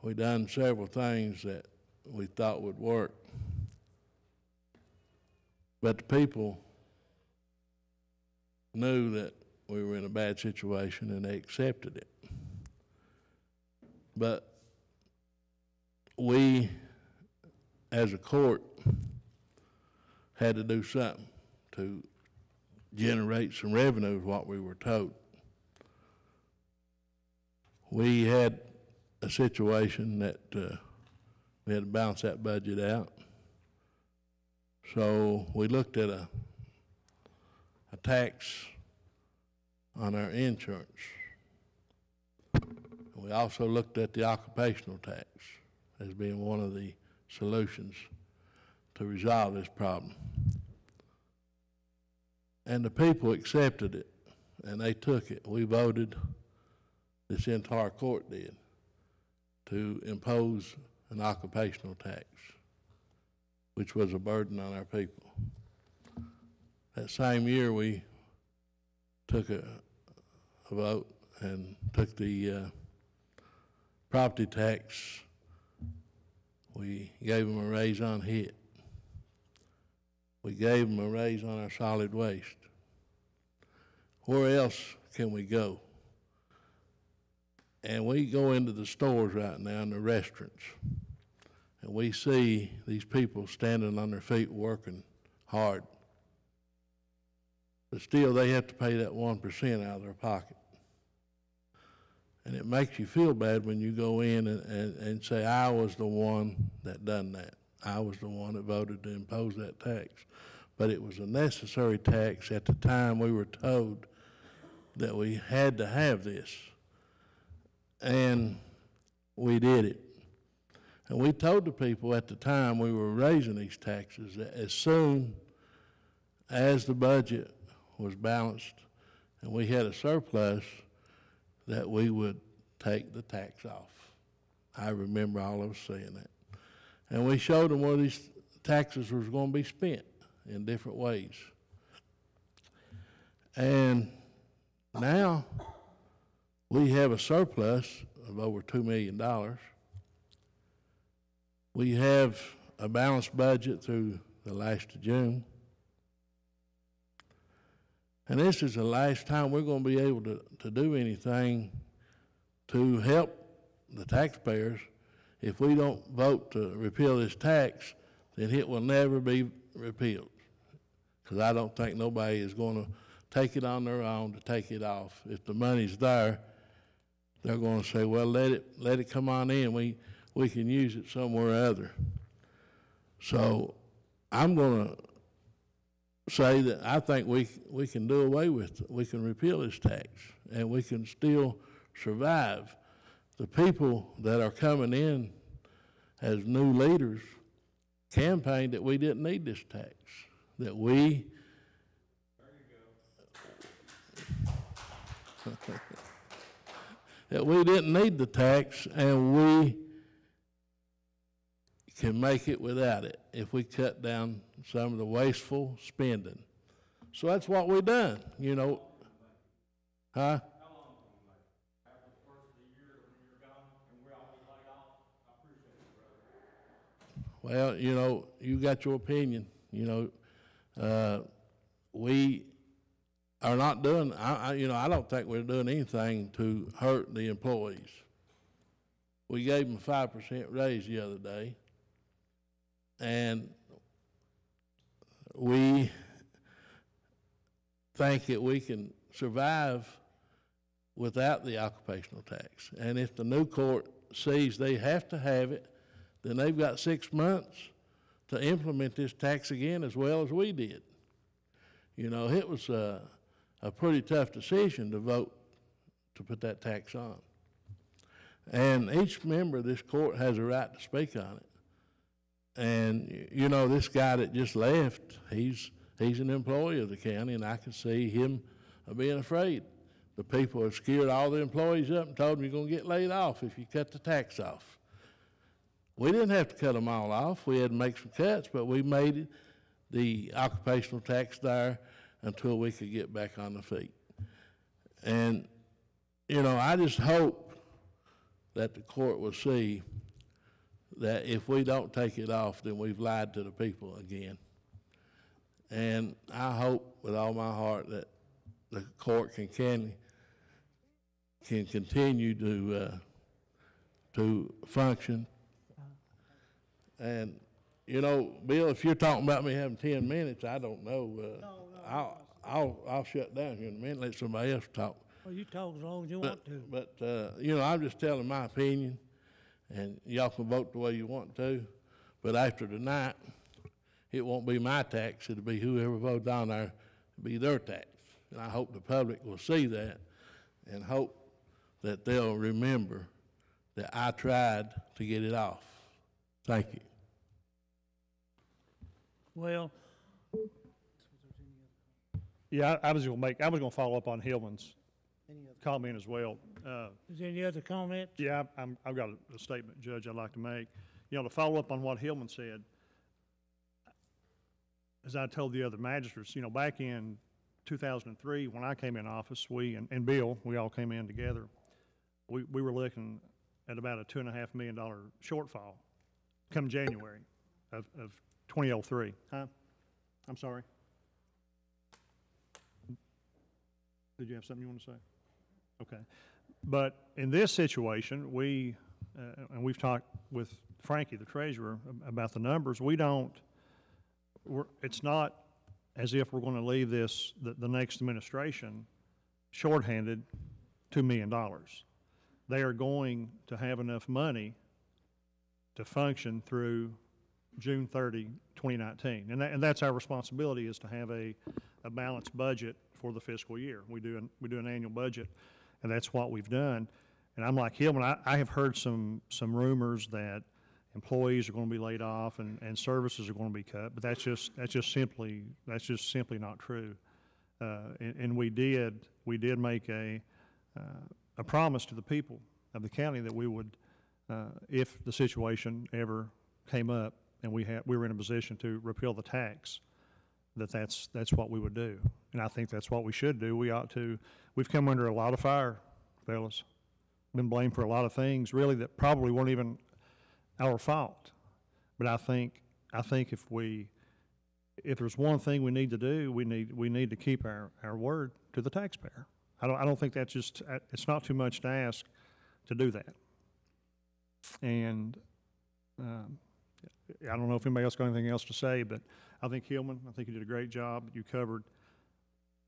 We done several things that we thought would work. But the people knew that we were in a bad situation and they accepted it. But we, as a court, had to do something to generate some revenue, is what we were told. We had a situation that we had to balance that budget out. So we looked at a tax on our insurance. We also looked at the occupational tax as being one of the solutions to resolve this problem. And the people accepted it, and they took it. We voted, this entire court did, to impose an occupational tax, which was a burden on our people. That same year, we took a vote and took the property tax. We gave them a raise on HIT. We gave them a raise on our solid waste. Where else can we go? And we go into the stores right now and the restaurants, and we see these people standing on their feet working hard. But still, they have to pay that 1% out of their pocket. And it makes you feel bad when you go in and say, I was the one that done that. I was the one that voted to impose that tax. But it was a necessary tax. At the time, we were told that we had to have this. And we did it. And we told the people at the time we were raising these taxes that as soon as the budget was balanced and we had a surplus, that we would take the tax off. I remember all of us saying that. And we showed them where these taxes was going to be spent in different ways. And now we have a surplus of over $2 million. We have a balanced budget through the last of June. And this is the last time we're going to be able to do anything to help the taxpayers. If we don't vote to repeal this tax, then it will never be repealed. Because I don't think nobody is going to take it on their own to take it off. If the money's there, they're going to say, well, let it come on in. We can use it somewhere or other. So I'm going to say that I think we can do away with it. We can repeal this tax, and we can still survive. The people that are coming in as new leaders campaigned that we didn't need this tax, that we that we didn't need the tax, and we can make it without it if we cut down some of the wasteful spending. So that's what we done, you know. Huh? Well, you know, you got your opinion. You know, we are not doing, I don't think we're doing anything to hurt the employees. We gave them a 5% raise the other day. And we think that we can survive without the occupational tax. And if the new court sees they have to have it, then they've got 6 months to implement this tax again as well as we did. You know, it was a pretty tough decision to vote to put that tax on. And each member of this court has a right to speak on it. And, you know, this guy that just left, he's an employee of the county, and I can see him being afraid. The people have scared all the employees up and told them you're going to get laid off if you cut the tax off. We didn't have to cut them all off. We had to make some cuts, but we made the occupational tax there until we could get back on the feet. And, you know, I just hope that the court will see that if we don't take it off, then we've lied to the people again. And I hope with all my heart that the court can continue to function. And, you know, Bill, if you're talking about me having 10 minutes, I don't know. I'll shut down here in a minute, let somebody else talk. Well, you talk as long as you want to. But you know, I'm just telling my opinion, and y'all can vote the way you want to. But after tonight, it won't be my tax. It'll be whoever votes on there, it'll be their tax. And I hope the public will see that and hope that they'll remember that I tried to get it off. Thank you. Well, Yeah, I was going to follow up on Hillman's comment as well. is there any other comment? Yeah, I've got a statement, Judge, I'd like to make. You know, to follow up on what Hillman said, as I told the other magistrates, you know, back in 2003, when I came in office, and Bill, we all came in together, we were looking at about a $2.5 million shortfall come January of 2003. Huh? I'm sorry. Did you have something you want to say? Okay. But in this situation, and we've talked with Frankie, the treasurer, about the numbers, it's not as if we're going to leave the next administration shorthanded $2 million. They are going to have enough money to function through June 30, 2019. And that's our responsibility, is to have a balanced budget for the fiscal year. We do an annual budget, and that's what we've done. And I'm like Hillman, I have heard some rumors that employees are going to be laid off and services are going to be cut, but that's just simply not true. And we did make a promise to the people of the county that we would, if the situation ever came up and we were in a position to repeal the tax, that's what we would do. And I think that's what we should do. We've come under a lot of fire, fellas. Been blamed for a lot of things, really, that probably weren't even our fault. But I think if there's one thing we need to do, we need to keep our word to the taxpayer. I don't think that's it's not too much to ask to do that. And I don't know if anybody else got anything else to say, but I think Hillman, you did a great job. You covered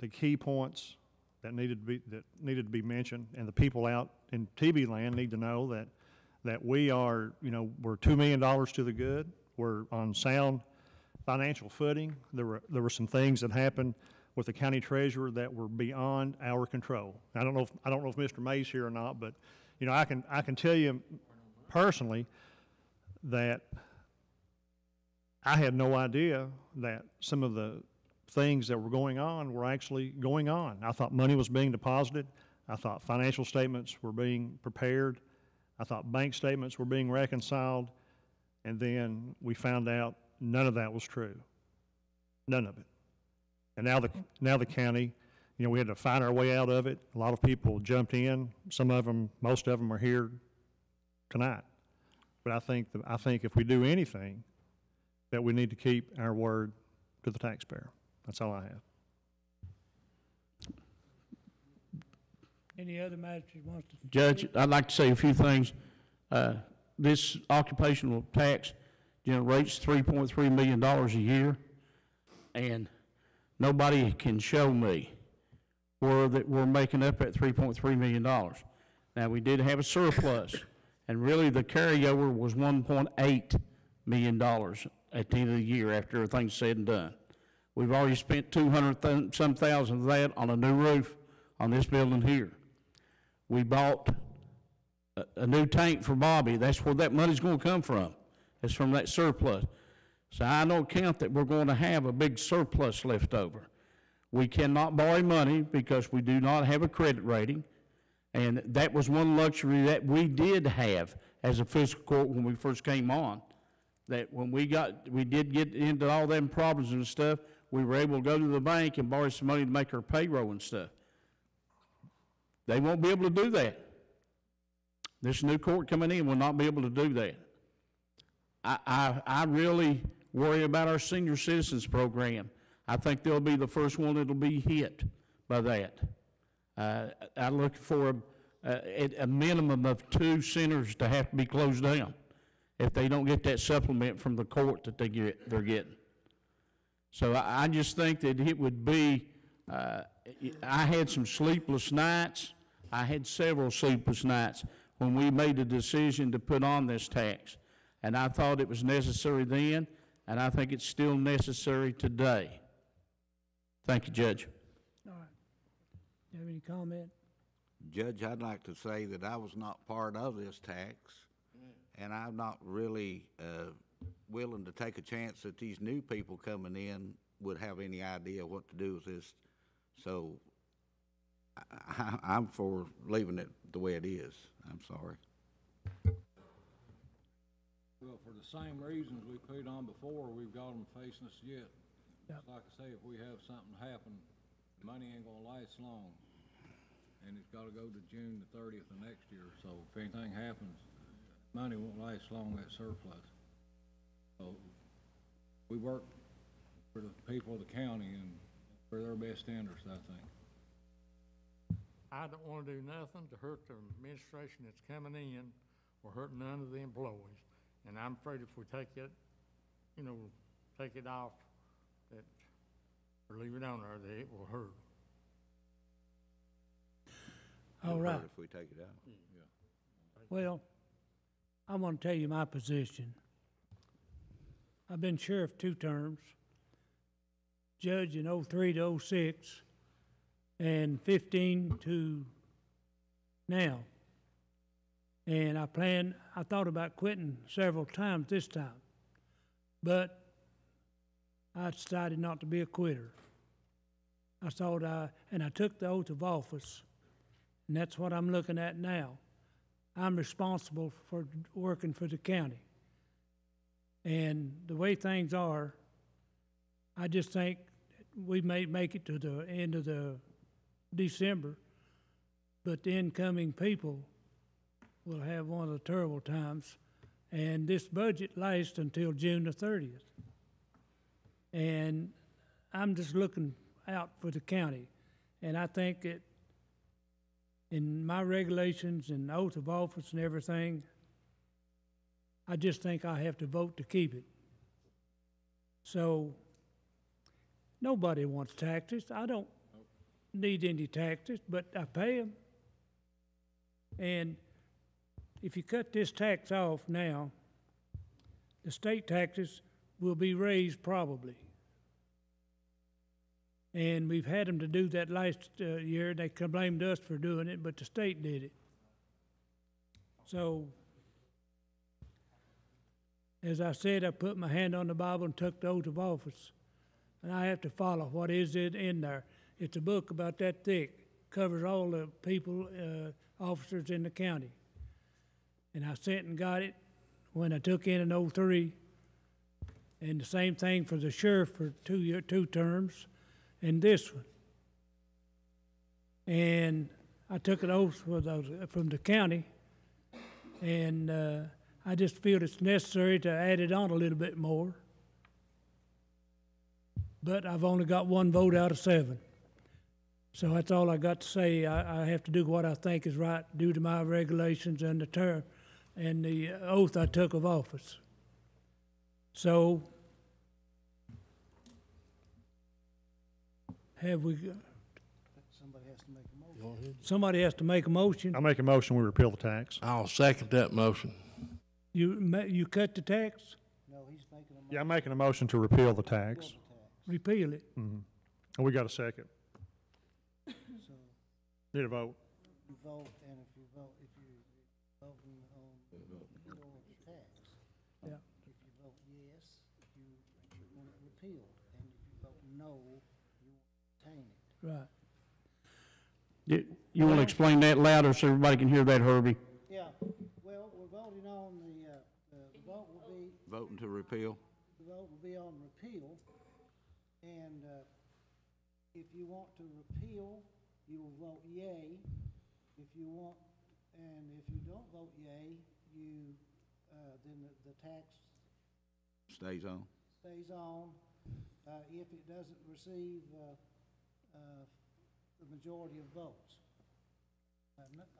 the key points that needed to be mentioned, and the people out in TV land need to know that we are, we're $2 million to the good. We're on sound financial footing. There were some things that happened with the county treasurer that were beyond our control. I don't know if Mr. May's here or not, but I can tell you personally that I had no idea that some of the things that were going on were actually going on. I thought money was being deposited. I thought financial statements were being prepared. I thought bank statements were being reconciled. And then we found out none of that was true. None of it. And now the county, we had to find our way out of it. A lot of people jumped in. Some of them, most of them are here tonight. But I think if we do anything, that we need to keep our word to the taxpayer. That's all I have. Any other magistrate wants to? Judge, I'd like to say a few things. This occupational tax generates $3.3 million a year, and nobody can show me where that we're making up at $3.3 million. Now, we did have a surplus, and really the carryover was $1.8 million at the end of the year after everything's said and done. We've already spent 200-some thousand of that on a new roof on this building here. We bought a new tank for Bobby. That's where that money's going to come from. It's from that surplus. So I don't count that we're going to have a big surplus left over. We cannot borrow money because we do not have a credit rating, and that was one luxury that we did have as a fiscal court when we first came on. That when we did get into all them problems and stuff, we were able to go to the bank and borrow some money to make our payroll and stuff. They won't be able to do that. This new court coming in will not be able to do that. I really worry about our senior citizens program. I think they'll be the first one that'll be hit by that. I look for a minimum of 2 centers to have to be closed down if they don't get that supplement from the court that they're getting. So I just think that it would be, I had some sleepless nights. I had several sleepless nights when we made the decision to put on this tax. And I thought it was necessary then, and I think it's still necessary today. Thank you, Judge. All right. You have any comment? Judge, I'd like to say that I was not part of this tax, and I'm not really willing to take a chance that these new people coming in would have any idea what to do with this. So I'm for leaving it the way it is. I'm sorry. Well, for the same reasons we put it on before, we've got them facing us yet. Yep. Like I say, if we have something happen, the money ain't gonna last long. And it's gotta go to June the 30th of next year, so if anything happens, money won't last long, that surplus. So we work for the people of the county and for their best interest, I think. I don't wanna do nothing to hurt the administration that's coming in or hurt none of the employees. And I'm afraid if we take it, take it off, that, or leave it on there, that it will hurt. All right. If we take it out. Yeah. Well, I want to tell you my position. I've been sheriff 2 terms, judge in 03 to 06, and 15 to now. And I thought about quitting several times this time, but I decided not to be a quitter. I took the oath of office, and that's what I'm looking at now. I'm responsible for working for the county. And the way things are, I just think we may make it to the end of the December, but the incoming people will have one of the terrible times. And this budget lasts until June the 30th. And I'm just looking out for the county. And I think that in my regulations and oath of office and everything, I just think I have to vote to keep it. So nobody wants taxes. I don't need any taxes, but I pay them. And if you cut this tax off now, the state taxes will be raised probably. And we've had them to do that last year. They blamed us for doing it, but the state did it. So, as I said, I put my hand on the Bible and took the oath of office. And I have to follow what is it in there. It's a book about that thick, covers all the people, officers in the county. And I sent and got it when I took in 03. And the same thing for the sheriff for 2 terms. And this one. And I took an oath from the county, and I just feel it's necessary to add it on a little bit more. But I've only got 1 vote out of 7. So that's all I got to say. I have to do what I think is right due to my regulations and the and the oath I took of office. So, have we, Somebody has to make a motion. somebody has to make a motion. I make a motion, we repeal the tax. I'll second that motion. You cut the tax? No, he's making a motion. Yeah, I'm making a motion to repeal the tax. Repeal it. Mm-hmm. And we got a second. So Need a vote. you vote, and if you're voting on repeal of the tax. Yeah. If you vote yes, you want it repealed, and if you vote no, you retain it. Right. You want to explain that louder so everybody can hear that, Herbie? Yeah, well, we're voting on the vote will be, Voting to repeal. the vote will be on repeal, and, if you want to repeal, you will vote yea. If you want, and if you don't vote yea, you, then the tax Stays on. stays on. If it doesn't receive, the majority of votes.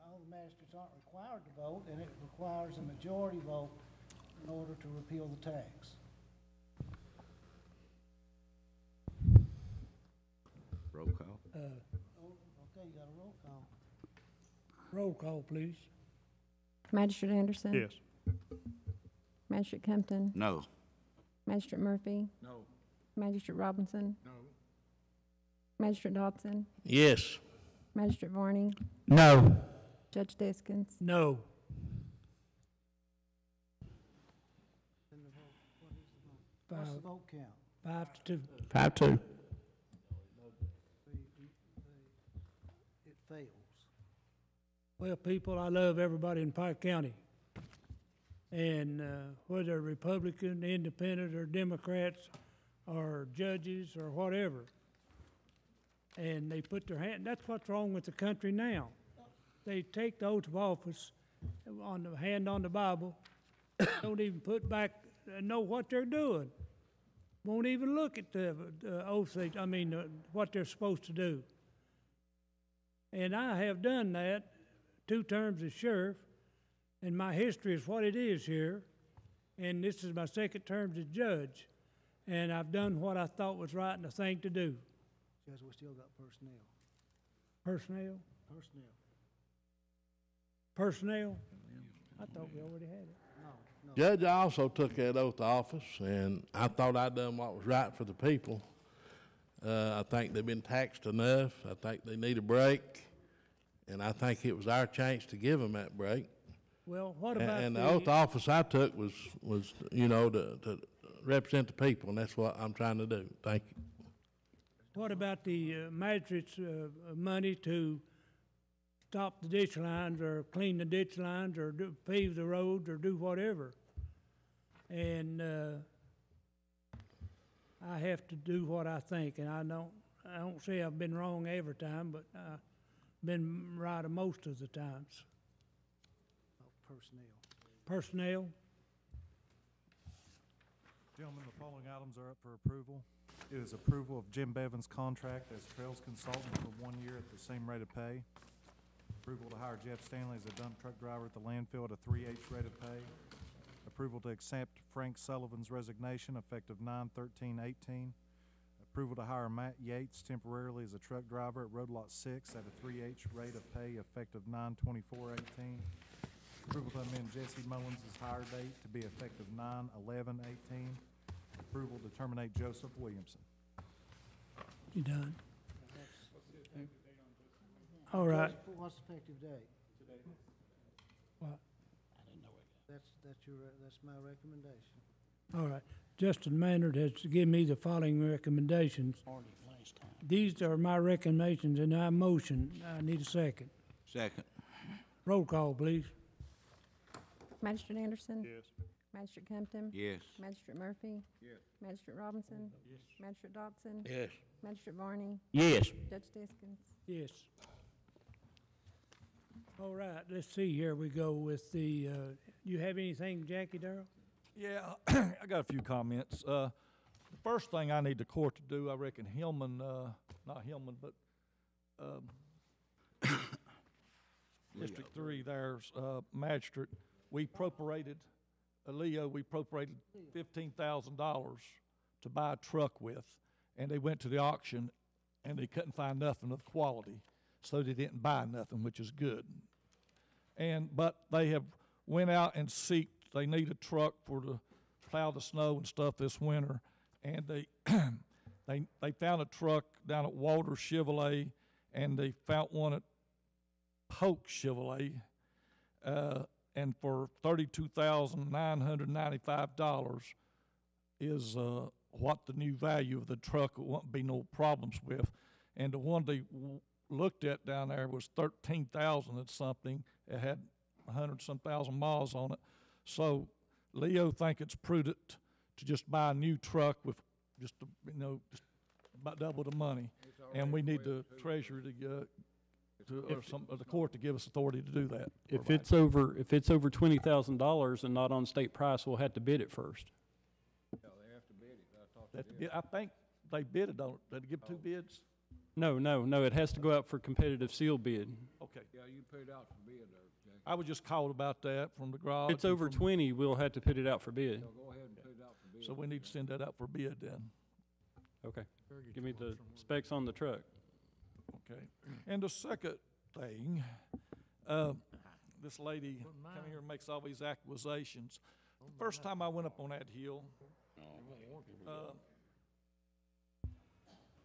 All the magistrates aren't required to vote, and it requires a majority vote in order to repeal the tax. Roll call. Okay, you got a roll call. Roll call, please. Magistrate Anderson? Yes. Magistrate Compton? No. Magistrate Murphy? No. Magistrate Robinson? No. Magistrate Dodson? Yes. Magistrate Varney? No. Judge Deskins? No. Then the vote, what is the vote? What's the vote count? 5-2. 5-2. It fails. Well, people, I love everybody in Pike County. And whether Republican, Independent, or Democrats, or judges, or whatever. And they put their hand, that's what's wrong with the country now. They take the oath of office on the hand on the Bible, don't even put back, know what they're doing. Won't even look at the oath, what they're supposed to do. And I have done that 2 terms as sheriff, and my history is what it is here. And this is my 2nd term as judge. And I've done what I thought was right and the thing to do. Judge, we still got personnel. Personnel? Personnel? I thought we already had it. No. Judge, I also took that oath of office, and I thought I'd done what was right for the people. I think they've been taxed enough. I think they need a break, and I think it was our chance to give them that break. Well, what about And the oath of office I took was to represent the people, and that's what I'm trying to do. Thank you. What about the magistrate's money to stop the ditch lines or clean the ditch lines or pave the roads or do whatever? And I have to do what I think, and I don't say I've been wrong every time, but I've been right most of the times. Personnel. Personnel? Gentlemen, the following items are up for approval. It is approval of Jim Bevan's contract as Trails Consultant for 1 year at the same rate of pay. Approval to hire Jeff Stanley as a dump truck driver at the landfill at a 3H rate of pay. Approval to accept Frank Sullivan's resignation effective 9/13/18. Approval to hire Matt Yates temporarily as a truck driver at Road Lot 6 at a 3H rate of pay effective 9/24/18. Approval to amend Jesse Mullins' hire date to be effective 9/11/18. Approval to terminate Joseph Williamson. You done? All right. What's the effective date? What? That's my recommendation. All right. Justin Maynard has given me the following recommendations. These are my recommendations, and I motion. I need a second. Second. Roll call, please. Magistrate Anderson? Yes. Magistrate Compton? Yes. Magistrate Murphy? Yes. Magistrate Robinson? Yes. Magistrate Dodson? Yes. Magistrate Varney? Yes. Judge Deskins? Yes. All right, let's see, here we go with the, you have anything, Jackie Darrell? Yeah, I got a few comments. The first thing I need the court to do, I reckon Hillman, not Hillman, but District 3 there's magistrate we appropriated, Leo, we appropriated $15,000 to buy a truck with, and they went to the auction, and they couldn't find nothing of quality, so they didn't buy nothing, which is good. But they have went out and seeked, they need a truck for to plow the snow and stuff this winter, and they they found a truck down at Walter Chevrolet, and they found one at Polk Chevrolet, and for $32,995 is what the new value of the truck. It won't be no problems with. And the one they looked at down there was 13,000 and something. It had 100-some thousand miles on it. So Leo think it's prudent to just buy a new truck with just just about double the money, and we need the treasurer or the court to give us authority to do that. If it's over $20,000 and not on state price, we'll have to bid it first. Yeah, they have to bid it. I think they bid it on it. Did they give two bids? No, it has to go out for competitive seal bid. Okay. Yeah, you put it out for bid there, Jackie. I was just called about that from the garage. If it's over 20, we'll have to put it out for bid. So go ahead and put it out for bid. So we need to send that out for bid then. Okay. Give me the specs on the truck. Okay. And the second thing, this lady come here and makes all these accusations. The first time I went up on that hill,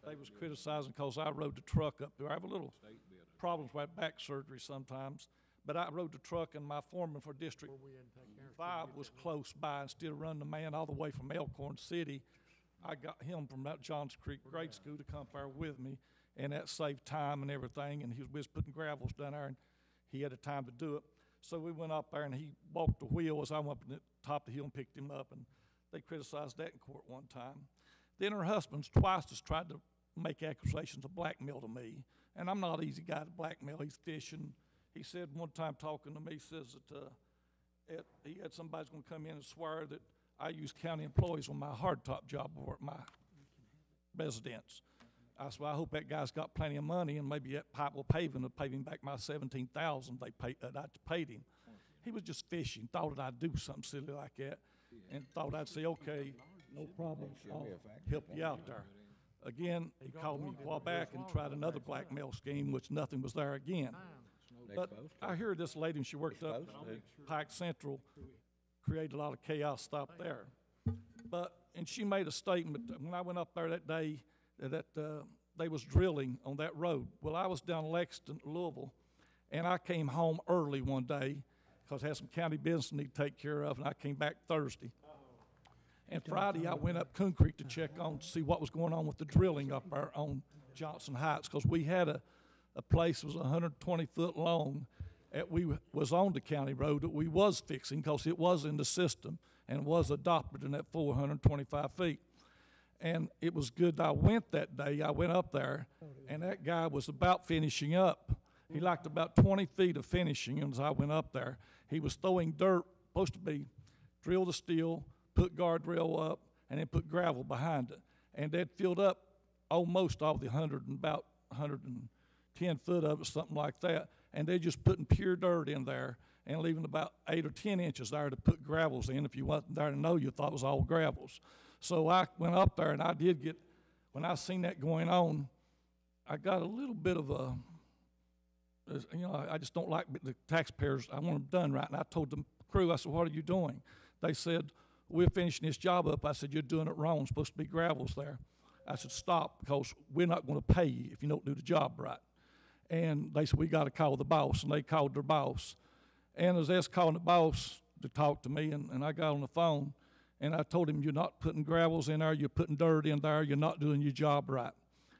they was criticizing because I rode the truck up there. I have a little problems with back surgery sometimes, but I rode the truck, and my foreman for District 5 was close by. Instead of running the man all the way from Elkhorn City, I got him from that Johns Creek grade school to come there with me, and that saved time and everything, and we was putting gravels down there, and he had the time to do it. So we went up there, and he walked the wheel as I went up to the top of the hill and picked him up, and they criticized that in court one time. Then her husband's twice just tried to make accusations of blackmail to me, and I'm not an easy guy to blackmail. He's fishing. He said one time talking to me, says that he had somebody's going to come in and swear that I use county employees on my hardtop job or at my residence. I said, well, I hope that guy's got plenty of money, and maybe that pipe will pave him back my $17,000 I paid him. He was just fishing, thought that I'd do something silly like that, and thought I'd say, okay, no problem, I'll help you out there. Again, he called me a while back and tried another blackmail scheme, which nothing was there again. But I hear this lady, and she worked up at Pike Central, created a lot of chaos, stopped there. And she made a statement when I went up there that day that they was drilling on that road. Well, I was down Lexington, Louisville, and I came home early one day because I had some county business I need to take care of, and I came back Thursday. And Friday, I went up Coon Creek to check on to see what was going on with the drilling up there on Johnson Heights, because we had a place that was 120 foot long that we was on the county road that we was fixing because it was in the system and was adopted in that 425 feet. And it was good that I went that day. I went up there, and that guy was about finishing up. He lacked about 20 feet of finishing, and as I went up there, he was throwing dirt, supposed to be drill the steel, put guardrail up, and then put gravel behind it. And they'd filled up almost all the 110 foot of it, something like that. And they just putting pure dirt in there and leaving about 8 or 10 inches there to put gravels in. If you wasn't there to know, you thought it was all gravels. So I went up there, and I did get, when I seen that going on, I got a little bit of a, I just don't like the taxpayers. I want them done right. And I told the crew, I said, what are you doing? They said, we're finishing this job up. I said, you're doing it wrong. It's supposed to be gravels there. I said, stop, because we're not going to pay you if you don't do the job right. And they said, we got to call the boss. And they called their boss. And as they was calling the boss to talk to me, and I got on the phone, and I told him, you're not putting gravels in there, you're putting dirt in there, you're not doing your job right.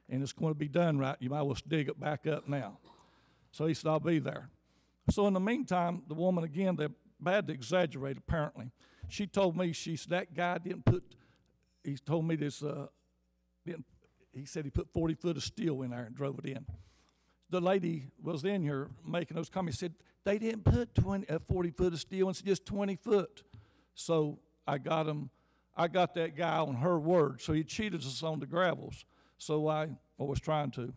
And it's going to be done right. You might as well dig it back up now. So he said, I'll be there. So in the meantime, the woman, again, they're bad to exaggerate, apparently. She told me, she said, that guy didn't put, he told me this, he said he put 40 foot of steel in there and drove it in. The lady was in here making those comments, said, they didn't put 40 foot of steel, it's just 20 foot. So I got that guy on her word. So he cheated us on the gravels. So I was trying to.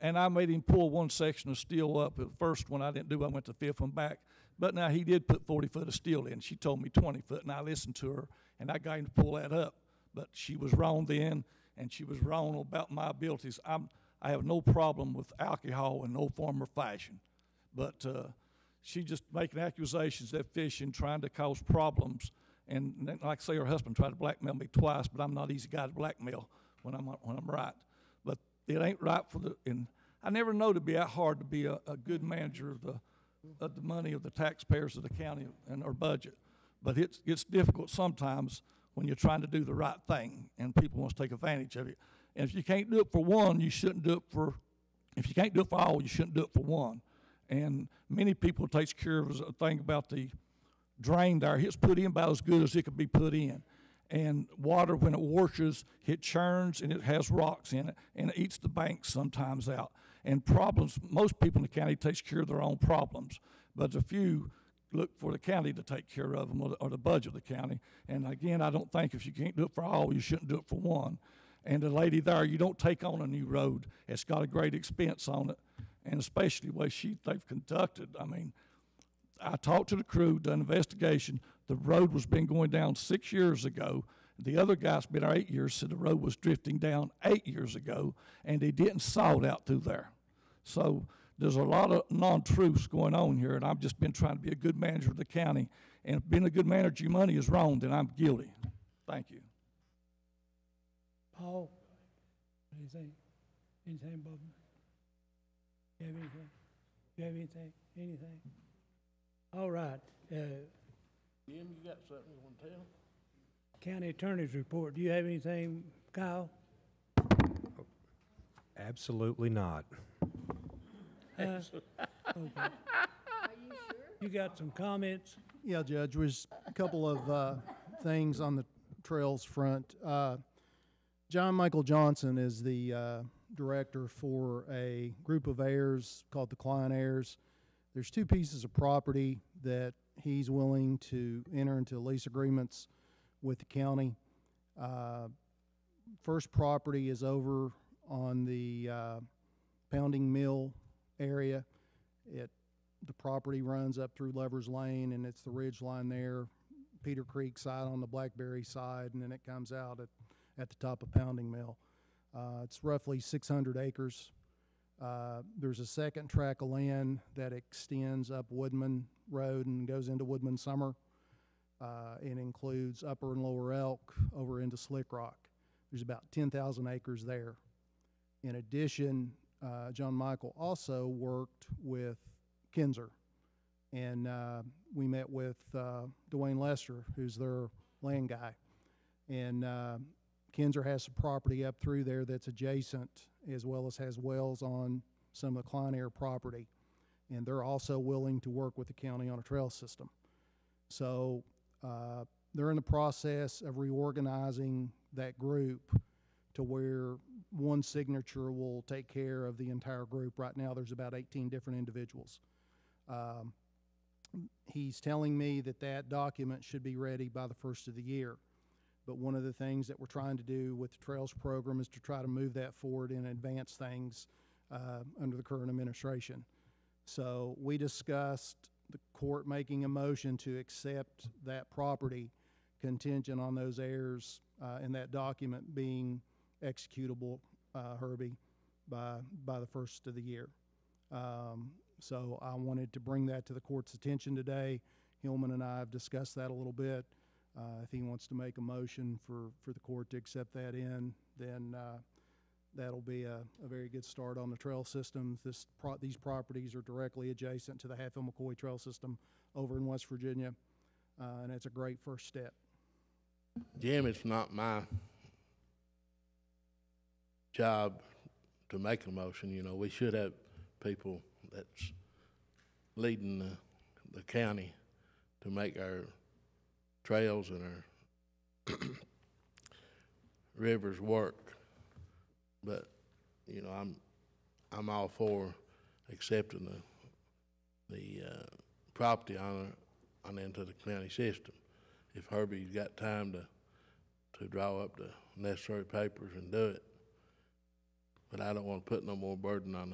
And I made him pull one section of steel up. The first one I didn't do, I went the fifth one back. But now, he did put 40 foot of steel in. She told me 20 foot, and I listened to her, and I got him to pull that up. But she was wrong then, and she was wrong about my abilities. I have no problem with alcohol in no form or fashion. But she just making accusations that fishing, trying to cause problems. And like I say, her husband tried to blackmail me twice, but I'm not an easy guy to blackmail when I'm right. But it ain't right and I never know to be that hard to be a good manager of the money of the taxpayers of the county and our budget. But it's difficult sometimes when you're trying to do the right thing and people want to take advantage of it. And if you can't do it for one, you shouldn't do it for, if you can't do it for all, you shouldn't do it for one. And many people takes care of a thing about the drain there. It's put in about as good as it could be put in. And water, when it washes, it churns and it has rocks in it, and it eats the banks sometimes out. And problems, most people in the county takes care of their own problems, but a few look for the county to take care of them or the budget of the county. And again, I don't think if you can't do it for all, you shouldn't do it for one. And the lady there, you don't take on a new road. It's got a great expense on it, and especially the way they've conducted. I mean, I talked to the crew, done an investigation. The road was been going down 6 years ago. The other guy's been there 8 years, said the road was drifting down 8 years ago, and they didn't saw it out through there. So there's a lot of non-truths going on here, and I've just been trying to be a good manager of the county. And if being a good manager of your money is wrong, then I'm guilty. Thank you. Paul, what do you think? Anything, Bob? You have anything? You have anything? Anything? All right. Jim, you got something you want to tell? County Attorney's report. Do you have anything, Kyle? Absolutely not. Okay. Are you sure? You got some comments? Yeah, Judge, there's a couple of things on the trails front. John Michael Johnson is the director for a group of heirs called the Klein Heirs. There's two pieces of property that he's willing to enter into lease agreements with the county. First property is over on the Pounding Mill area. The property runs up through Lover's Lane, and it's the ridge line there, Peter Creek side on the Blackberry side, and then it comes out at the top of Pounding Mill. It's roughly 600 acres. There's a second tract of land that extends up Woodman Road and goes into Woodman Summer. It includes Upper and Lower Elk over into Slick Rock. There's about 10,000 acres there. In addition, John Michael also worked with Kinzer, and we met with Dwayne Lester, who's their land guy. And Kinzer has some property up through there that's adjacent, as well as has wells on some of the Klein Air property. And they're also willing to work with the county on a trail system. So they're in the process of reorganizing that group to where one signature will take care of the entire group. Right now there's about 18 different individuals. He's telling me that that document should be ready by the first of the year. But one of the things that we're trying to do with the Trails program is to try to move that forward and advance things under the current administration. So we discussed the court making a motion to accept that property contingent on those heirs and that document being executable, Herbie, by the first of the year. So I wanted to bring that to the court's attention today. Hillman and I have discussed that a little bit. If he wants to make a motion for the court to accept that in, then that'll be a very good start on the trail system. These properties are directly adjacent to the Hatfield McCoy Trail System over in West Virginia, and it's a great first step. Jim, it's not my job to make a motion. You know, we should have people that's leading the county to make our trails and our rivers work. But you know, I'm all for accepting the property owner on into the county system. If Herbie's got time to draw up the necessary papers and do it, but I don't want to put no more burden on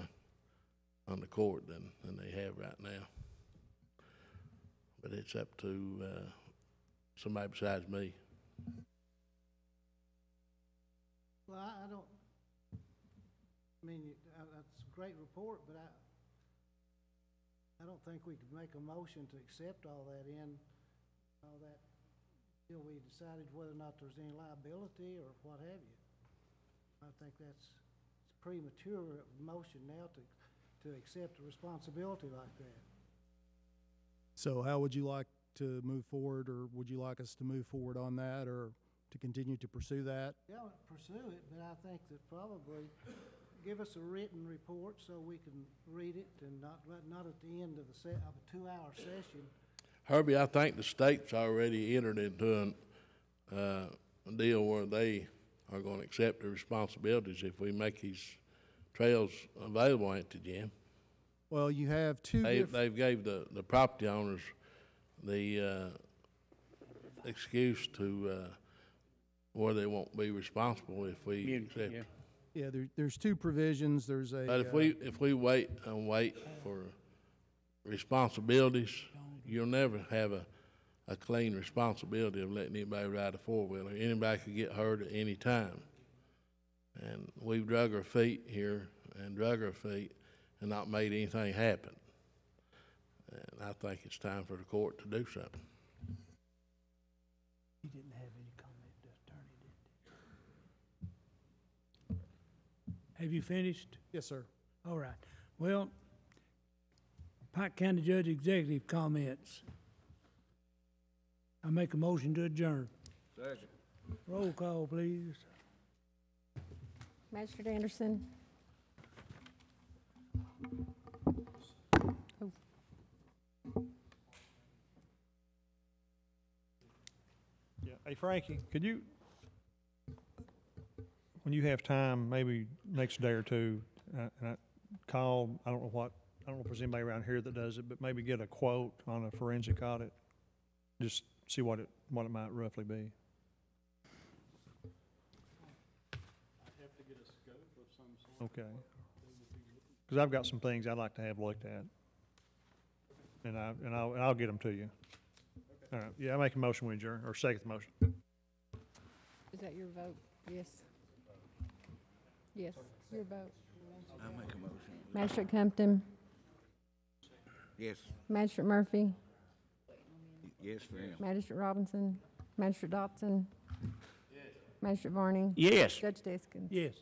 the court than they have right now. but it's up to, somebody besides me. Well, I don't, I mean, that's a great report, but I don't think we could make a motion to accept all that till we decided whether or not there's any liability or what have you. I think it's premature motion now to accept a responsibility like that. So how would you like to move forward, or would you like us to move forward on that, or to continue to pursue that? Yeah, pursue it, but I think that probably give us a written report so we can read it and not at the end of a 2-hour session. Herbie, I think the state's already entered into a deal where they are gonna accept the responsibilities if we make these trails available, ain't they, Jim? Well, you have two They've gave the property owners the, excuse to, where they won't be responsible if we accept. Yeah, there's two provisions. There's a. But if we wait and wait for responsibilities, you'll never have a clean responsibility of letting anybody ride a four-wheeler. Anybody could get hurt at any time. And we've drug our feet here and not made anything happen. And I think it's time for the court to do something. He didn't have any comment, the attorney did. Have you finished? Yes, sir. All right. Well, Pike County Judge Executive comments. I make a motion to adjourn. Second. Roll call, please. Magistrate Anderson. Oh. Yeah. Hey, Frankie, could you, when you have time, maybe next day or two, and I call, I don't know if there's anybody around here that does it, but maybe get a quote on a forensic audit. Just see what it might roughly be. Okay. Because I've got some things I'd like to have looked at, and I'll get them to you. All right. Yeah, I make a motion we adjourn, or second the motion. Is that your vote? Yes. Yes, your vote. I make a motion. Magistrate Compton. Yes. Magistrate Murphy. Yes, ma'am. Magistrate Robinson. Magistrate Dotson. Yes. Magistrate Varney. Yes. Judge Deskins. Yes.